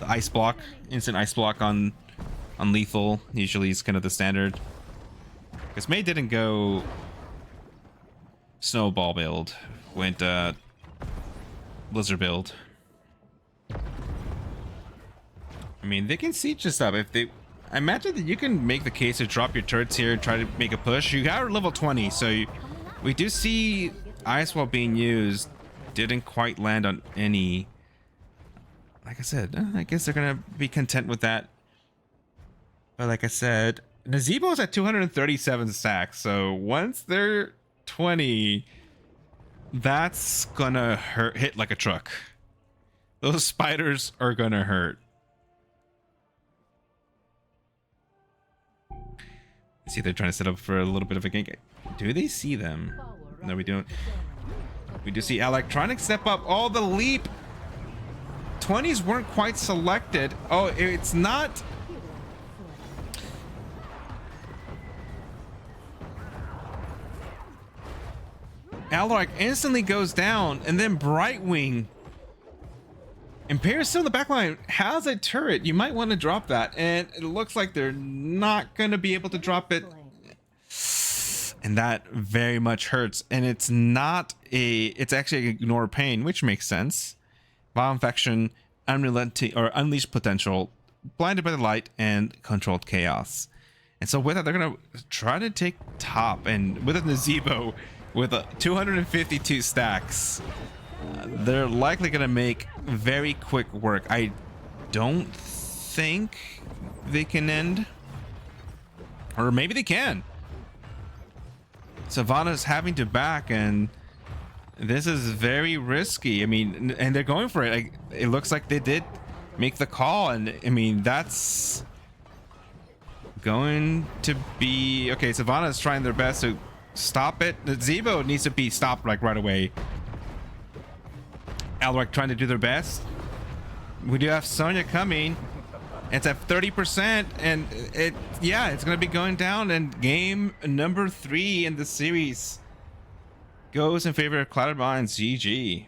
S1: The Ice Block, instant Ice Block on Lethal usually is kind of the standard. Because May didn't go Snowball build, went Blizzard build. I mean, they can siege this up if they. I imagine that you can make the case to drop your turrets here and try to make a push. You got level 20, so we do see Ice Wall being used. Didn't quite land on any. Like I said, I guess they're gonna be content with that. But like I said, Nazebo's at 237 stacks, so once they're 20, that's gonna hit like a truck. Those spiders are gonna hurt. See, they're trying to set up for a little bit of a gank. Do they see them? No, we don't. We do see Electronic step up. Oh, the leap. 20s weren't quite selected. Oh, it's not. Alaric instantly goes down, and then Brightwing. Imperius still in the backline has a turret. You might want to drop that, and it looks like they're not going to be able to drop it. And that very much hurts. And it's not it's actually ignore pain, which makes sense. Vile infection, unrelenting or unleashed potential, blinded by the light, and controlled chaos. And so with that, they're gonna try to take top, and with a Nazebo with 252 stacks, they're likely gonna make very quick work. I don't think they can end, or maybe they can. Savannah's having to back, and this is very risky. I mean, and they're going for it. Like, it looks like they did make the call, and I mean, that's going to be okay. Savannah's trying their best to stop it. The Zebo needs to be stopped like right away. Alaric trying to do their best. We do have Sonya coming. It's at 30%, and it's gonna be going down, and game number 3 in the series goes in favor of Clouded Minds. GG.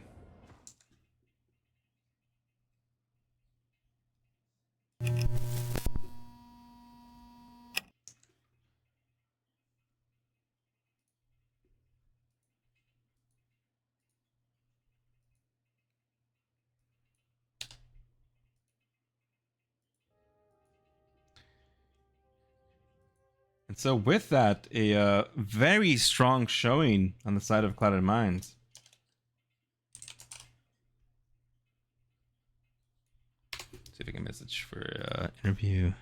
S1: And so with that, a very strong showing on the side of Clouded Minds. See if I can message for interview.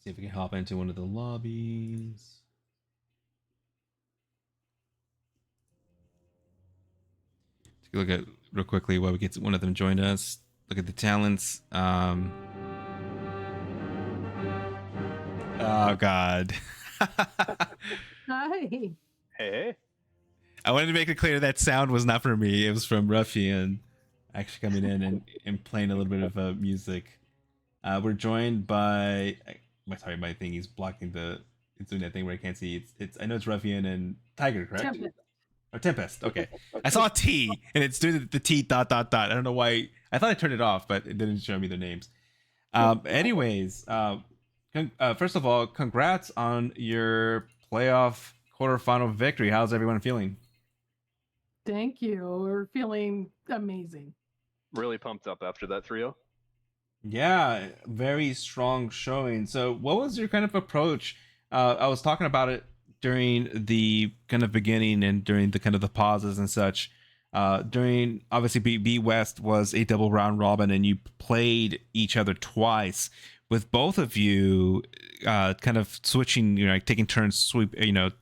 S1: See if we can hop into one of the lobbies. Take a look at real quickly while we get one of them join us. Look at the talents. Oh God.
S3: Hi.
S2: Hey.
S1: I wanted to make it clear that sound was not for me. It was from Ruffian actually coming in and playing a little bit of music. We're joined by sorry, my thing is blocking it's doing that thing where I can't see. It's I know it's Ruffian and Tiger, correct?
S3: Tempest.
S1: Or Tempest. Okay. I saw a T and it's doing the T ... I don't know why. I thought I turned it off, but it didn't show me their names. Anyways, first of all, congrats on your playoff quarterfinal victory. How's everyone feeling?
S4: Thank you. We're feeling amazing.
S2: Really pumped up after that 3-0.
S1: Yeah, very strong showing. So what was your kind of approach? I was talking about it during the kind of beginning and during the kind of the pauses and such. During obviously B West was a double round robin, and you played each other twice, with both of you kind of switching, like taking turns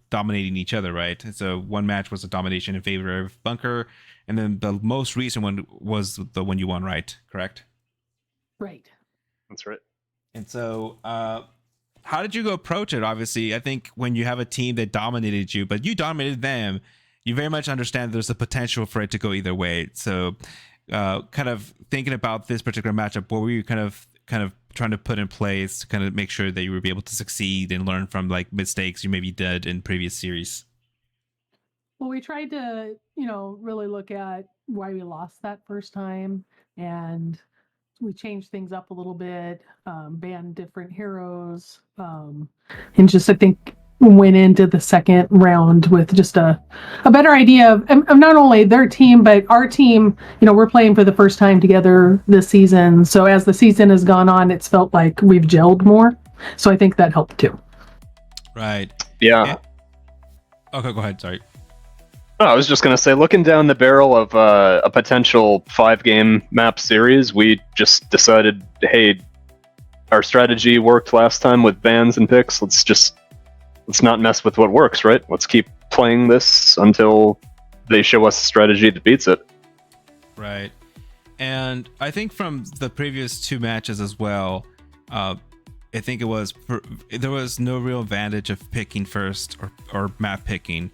S1: dominating each other, right? So one match was a domination in favor of Bunker, and then the most recent one was the one you won, right? Correct?
S4: Right.
S2: That's right.
S1: And so how did you go approach it? Obviously, I think when you have a team that dominated you, but you dominated them, you very much understand there's a potential for it to go either way. So kind of thinking about this particular matchup, what were you kind of trying to put in place to kind of make sure that you would be able to succeed and learn from like mistakes you maybe did in previous series?
S4: Well, we tried to, really look at why we lost that first time, and we changed things up a little bit, banned different heroes, and just, I think, went into the second round with just a better idea of not only their team, but our team. We're playing for the first time together this season. So as the season has gone on, it's felt like we've gelled more. So I think that helped too.
S1: Right.
S2: Yeah.
S1: Okay, go ahead. Sorry.
S2: Oh, I was just gonna say, looking down the barrel of a potential 5-game map series, we just decided, hey, our strategy worked last time with bans and picks. Let's not mess with what works, right? Let's keep playing this until they show us a strategy that beats it.
S1: Right. And I think from the previous 2 matches as well, I think there was no real advantage of picking first or map picking.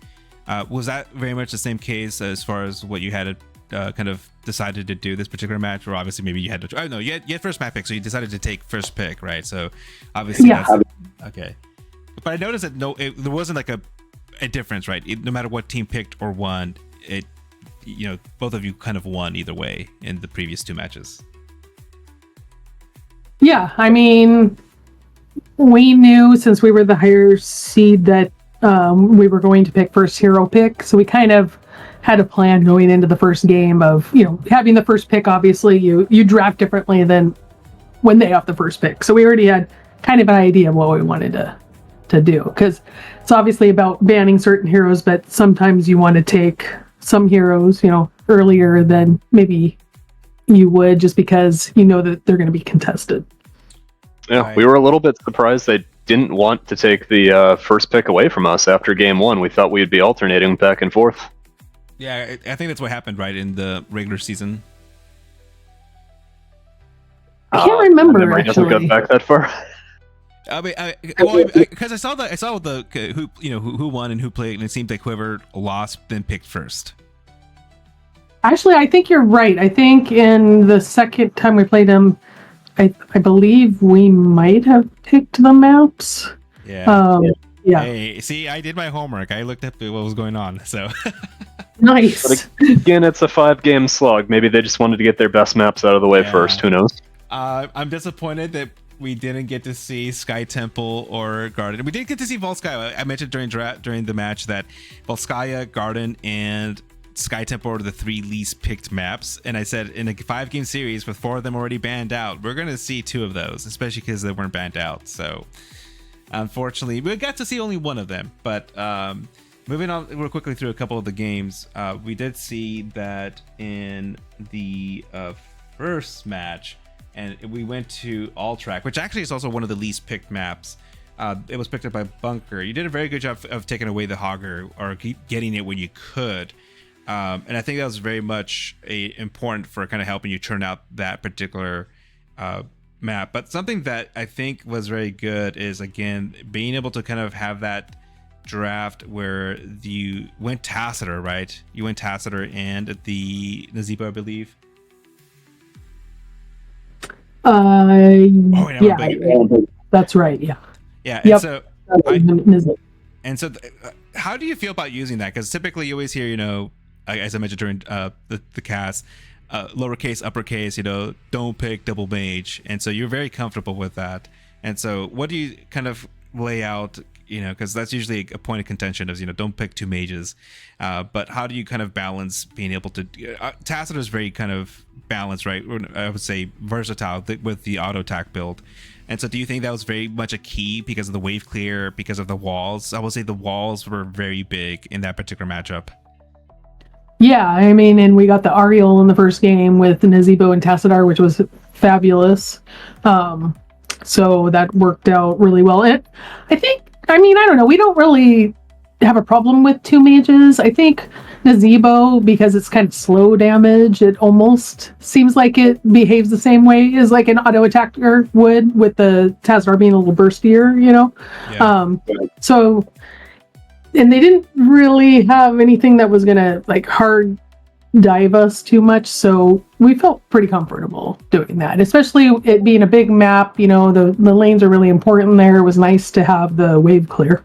S1: Was that very much the same case as far as what you had kind of decided to do this particular match? Or obviously maybe you had to, oh no, you had first map pick, so you decided to take first pick, right? So obviously
S4: Yeah.
S1: that's okay. But I noticed that there wasn't like a difference, right? No matter what team picked or won, both of you kind of won either way in the previous 2 matches.
S4: Yeah, I mean, we knew since we were the higher seed that we were going to pick first hero pick, so we kind of had a plan going into the first game of, having the first pick. Obviously, you draft differently than when they have the first pick, so we already had kind of an idea of what we wanted to do, because it's obviously about banning certain heroes, but sometimes you want to take some heroes, earlier than maybe you would, just because that they're going to be contested.
S2: Yeah,
S1: Right.
S2: we were a little bit surprised they didn't want to take the first pick away from us after game 1. We thought we'd be alternating back and forth.
S1: Yeah, I think that's what happened, right, in the regular season.
S4: I can't remember,
S2: My memory doesn't go
S4: actually.
S2: back that far.
S1: I mean, because I saw the who won and who played, and it seemed like whoever lost then picked first.
S4: Actually, I think you're right. I think in the second time we played them, I believe we might have picked the maps.
S1: Yeah.
S4: Yeah.
S1: Hey, see, I did my homework. I looked up what was going on. So.
S4: Nice.
S2: But again, it's a 5-game slug. Maybe they just wanted to get their best maps out of the way
S1: Yeah.
S2: first. Who knows?
S1: I'm disappointed that we didn't get to see Sky Temple or Garden. We did get to see Volskaya. I mentioned during the match that Volskaya, Garden, and Sky Temple are the 3 least picked maps. And I said in a 5-game series with 4 of them already banned out, we're going to see 2 of those, especially because they weren't banned out. So unfortunately, we got to see only 1 of them. But moving on real quickly through a couple of the games, we did see that in the first match, and we went to All Track, which actually is also one of the least picked maps. It was picked up by Bunker. You did a very good job of taking away the Hogger, or getting it when you could. And I think that was very much important for kind of helping you turn out that particular map. But something that I think was very good is, again, being able to kind of have that draft where you went Tacitor, right? You went Tacitor and the Nazeebo, I believe. Wait,
S4: Yeah, that's right. Yeah.
S1: Yeah,
S4: Yep.
S1: and so how do you feel about using that? Because typically you always hear, as I mentioned during the cast, lowercase, uppercase, don't pick double mage, and so you're very comfortable with that. And so what do you kind of lay out, because that's usually a point of contention is, don't pick 2 mages, but how do you kind of balance being able to Tacitor is very kind of balanced, right? I would say versatile with the auto attack build. And so do you think that was very much a key because of the wave clear, because of the walls? I would say the walls were very big in that particular matchup.
S4: Yeah, I mean, and we got the Ariel in the first game with Nazeebo and Tassadar, which was fabulous. So that worked out really well. And I don't know, we don't really have a problem with 2 mages. I think Nazeebo, because it's kind of slow damage, it almost seems like it behaves the same way as like an auto attacker would, with the Tassadar being a little burstier,
S1: Yeah.
S4: So, and they didn't really have anything that was gonna like hard dive us too much, so we felt pretty comfortable doing that, especially it being a big map. The lanes are really important there. It was nice to have the wave clear.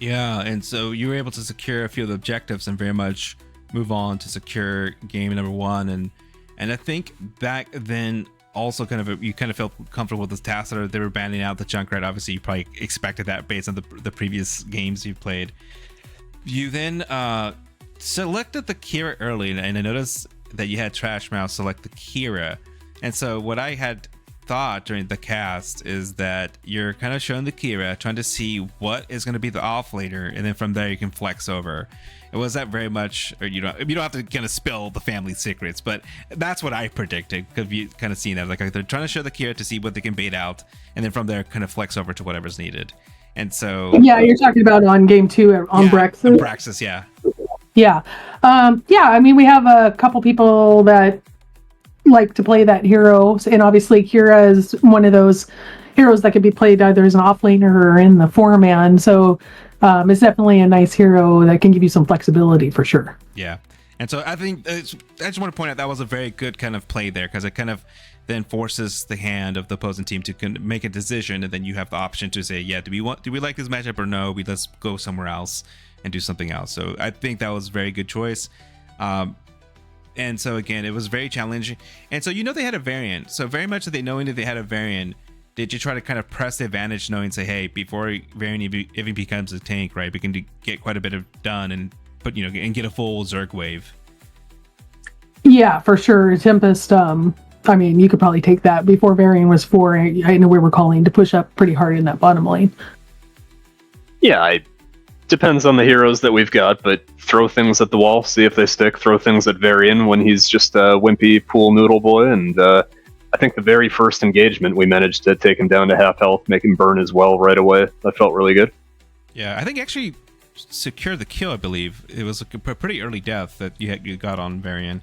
S1: Yeah, and so you were able to secure a few of the objectives and very much move on to secure game number 1. And I think back then also you kind of felt comfortable with the Tacitor. They were banning out the Junkrat. Obviously, you probably expected that based on the previous games you played. You then selected the Kira early, and I noticed that you had Trash Mouse select the Kira. And so what I had thought during the cast is that you're kind of showing the Kira, trying to see what is going to be the off later, and then from there you can flex over. It was that very much, or you don't have to kind of spill the family secrets, but that's what I predicted because you kind of seen that like they're trying to show the Kira to see what they can bait out, and then from there kind of flex over to whatever's needed. And so
S4: Yeah, you're talking about on game 2 on Brexit.
S1: On Braxis, yeah.
S4: Yeah. I mean, we have a couple people that like to play that hero, and obviously Kira is one of those heroes that can be played either as an offlaner or in the 4-man. So it's definitely a nice hero that can give you some flexibility for sure.
S1: Yeah. And so I think I just want to point out that was a very good kind of play there because it kind of then forces the hand of the opposing team to make a decision, and then you have the option to say, yeah, do we like this matchup or no? Let's go somewhere else and do something else. So I think that was a very good choice. And so again, it was very challenging. And so they had a variant. So very much knowing that they had a variant, did you try to kind of press the advantage, knowing, say, hey, before variant even becomes a tank, right? We can get quite a bit of done and and get a full Zerg wave.
S4: Yeah, for sure. Tempest. I mean, you could probably take that before variant was 4. I know we were calling to push up pretty hard in that bottom lane.
S2: Yeah, depends on the heroes that we've got, but throw things at the wall, see if they stick. Throw things at Varian when he's just a wimpy pool noodle boy, and I think the very first engagement we managed to take him down to half health, make him burn his well right away. That felt really good. Yeah,
S1: I think actually secured the kill. I believe it was a pretty early death that you got on Varian.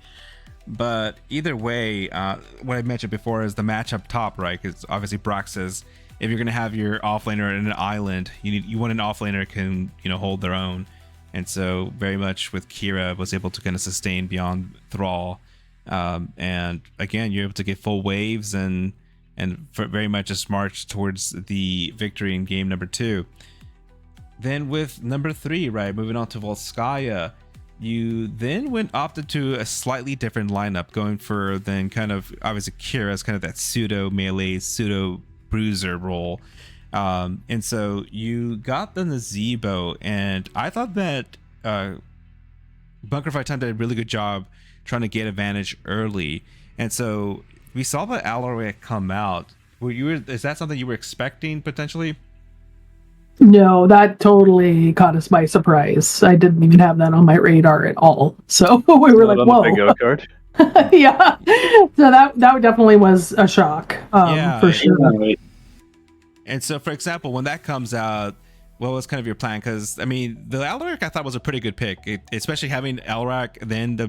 S1: But either way, what I mentioned before is the match up top, right? Because obviously Brock says if you're going to have your offlaner in an island, you want an offlaner who can hold their own. And so very much with Kira was able to kind of sustain beyond Thrall. And again, you're able to get full waves and very much just march towards the victory in game number 2. Then with number 3, right, moving on to Volskaya, you then opted to a slightly different lineup, going for then kind of obviously Kira as kind of that pseudo melee, pseudo bruiser role. And so you got the Nazebo, and I thought that Bunker Fight Time did a really good job trying to get advantage early. And so we saw the Alaric come out. Is that something you were expecting potentially?
S4: No, that totally caught us by surprise. I didn't even have that on my radar at all. So we were like, whoa.
S2: Bingo card.
S4: Yeah. So that definitely was a shock, for sure.
S2: Yeah.
S1: And so, for example, when that comes out, what was kind of your plan? Because, I mean, the Alaric I thought was a pretty good pick, especially having Alaric, then the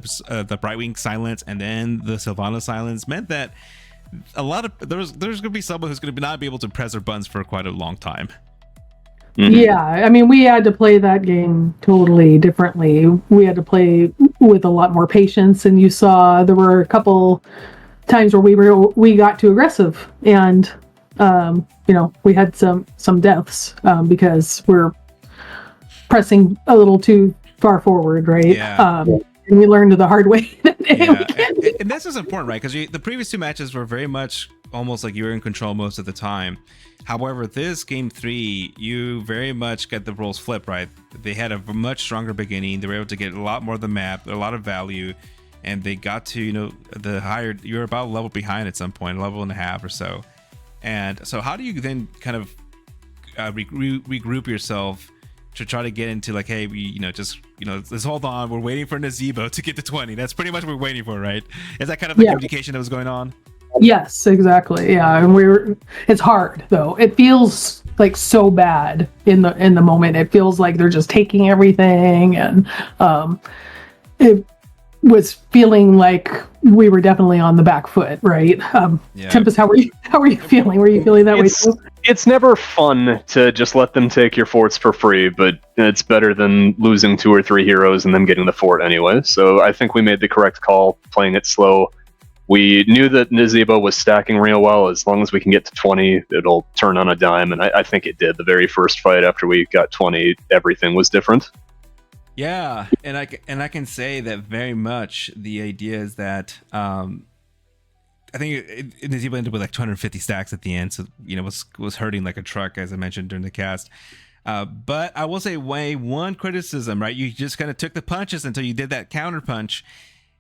S1: Brightwing Silence, and then the Sylvana Silence meant that a lot of there's going to be someone who's going to not be able to press their buttons for quite a long time.
S2: Mm-hmm.
S4: Yeah, I mean, we had to play that game totally differently. We had to play with a lot more patience, and you saw there were a couple times where we got too aggressive, and we had some deaths because we're pressing a little too far forward, right?
S1: Yeah.
S4: And we learned the hard way.
S1: And this is important, right? Because the previous 2 matches were very much almost like you were in control most of the time. However, this game 3, you very much get the roles flipped, right? They had a much stronger beginning. They were able to get a lot more of the map, a lot of value, and they got to, the higher, you're about a level behind at some point, a level and a half or so. And so how do you then kind of regroup yourself to try to get into like, hey, let's hold on. We're waiting for Nazebo to get to 20. That's pretty much what we're waiting for, right? Is that kind of the communication that was going on?
S4: Yes, exactly. Yeah, and it's hard though. It feels like so bad in the moment. It feels like they're just taking everything, and it was feeling like we were definitely on the back foot, right? Tempest, how were you feeling? Were you feeling that way too?
S2: It's never fun to just let them take your forts for free, but it's better than losing 2 or 3 heroes and then getting the fort anyway. So I think we made the correct call playing it slow. We knew that Nazebo was stacking real well. As long as we can get to 20, it'll turn on a dime, and I think it did. The very first fight after we got 20, everything was different.
S1: Yeah, and I can say that very much the idea is that I think Nazebo ended up with like 250 stacks at the end, so was hurting like a truck, as I mentioned during the cast. But I will say one criticism, right? You just kind of took the punches until you did that counter punch.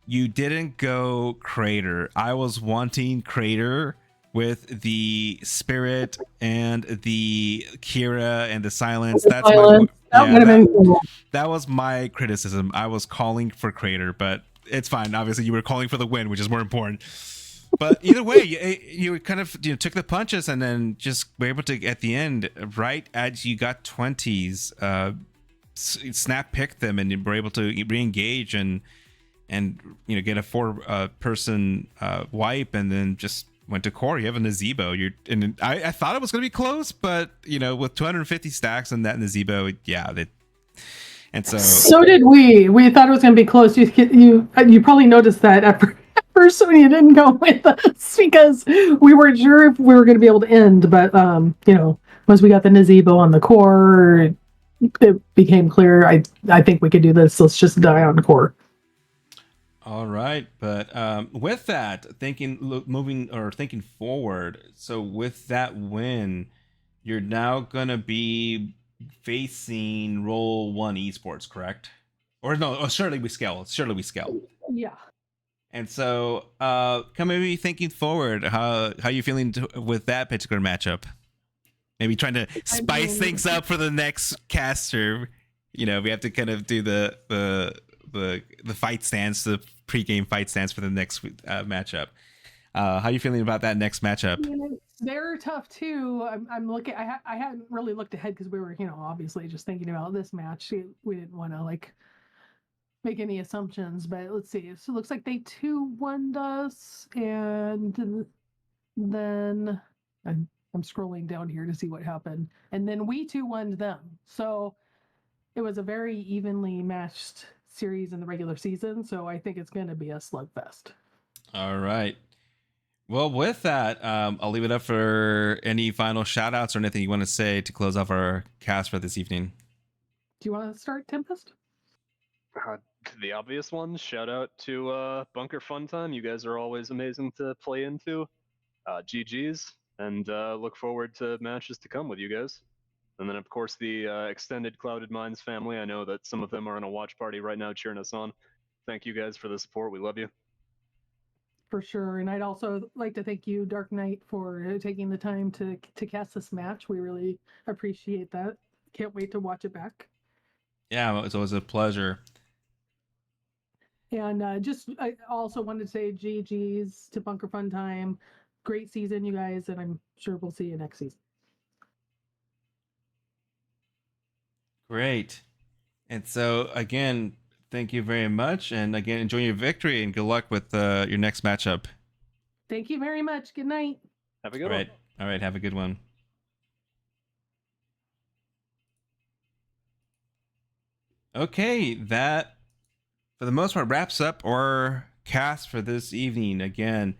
S1: You didn't go Crater. I was wanting Crater with the spirit and the Kira and the silence.
S4: The
S1: That's
S4: silence. That would have been cool.
S1: that was my criticism. I was calling for Crater, but it's fine. Obviously, you were calling for the win, which is more important. But either way, you kind of took the punches and then just were able to, at the end, right as you got 20s, snap picked them and you were able to re-engage and get a 4-person wipe, and then just went to core. You have a Nazebo. I thought it was going to be close, but with 250 stacks and that Nazebo, and
S4: so did we. We thought it was going to be close. You probably noticed that at first when you didn't go with us because we weren't sure if we were going to be able to end. But once we got the Nazebo on the core, it became clear. I think we could do this. Let's just die on core.
S1: All right, but with that, thinking forward. So with that win, you're now gonna be facing Roll One Esports, correct? Or no? Oh, surely we scale.
S4: Yeah.
S1: And so, maybe thinking forward, how you feeling with that particular matchup? Maybe trying to spice things up for the next caster. We have to kind of do the fight stance, the pregame fight stance for the next matchup. How you feeling about that next matchup?
S4: They're tough too. I'm looking. I hadn't really looked ahead because we were, obviously just thinking about this match. We didn't want to make any assumptions, but let's see. So it looks like they 2-1'd us, and then I'm scrolling down here to see what happened, and then we 2-1'd them. So it was a very evenly matched series in the regular season. So I think it's going to be a slugfest.
S1: All right. Well, with that, I'll leave it up for any final shout outs or anything you want to say to close off our cast for this evening.
S4: Do you want to start, Tempest?
S2: The obvious ones. Shout out to Bunker Fun Time. You guys are always amazing to play into. GG's, and look forward to matches to come with you guys. And then, of course, the extended Clouded Minds family. I know that some of them are in a watch party right now cheering us on. Thank you guys for the support. We love you.
S4: For sure. And I'd also like to thank you, Dark Knight, for taking the time to cast this match. We really appreciate that. Can't wait to watch it back.
S1: Yeah, it's always a pleasure.
S4: And I also wanted to say GG's to Bunker Fun Time. Great season, you guys, and I'm sure we'll see you next season.
S1: Great. And so, again, thank you very much. And again, enjoy your victory and good luck with your next matchup.
S4: Thank you very much. Good night.
S2: Have a good one.
S1: All right. Have a good one. Okay. That, for the most part, wraps up our cast for this evening. Again,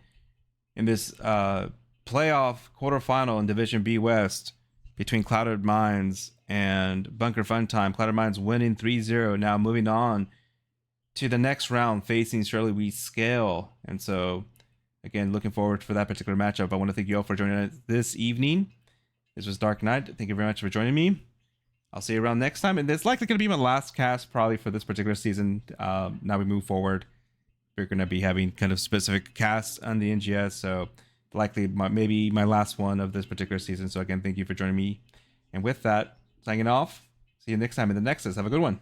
S1: in this playoff quarterfinal in Division B West between Clouded Minds and Bunker Fun Time. Clouded Minds winning 3-0. Now moving on to the next round, facing Surely We Scale. And so, again, looking forward for that particular matchup. I want to thank you all for joining us this evening. This was Dark Knight. Thank you very much for joining me. I'll see you around next time. And it's likely going to be my last cast probably for this particular season. Now we move forward. We're going to be having kind of specific casts on the NGS. So likely maybe my last one of this particular season. So again, thank you for joining me. And with that, signing off. See you next time in the Nexus. Have a good one.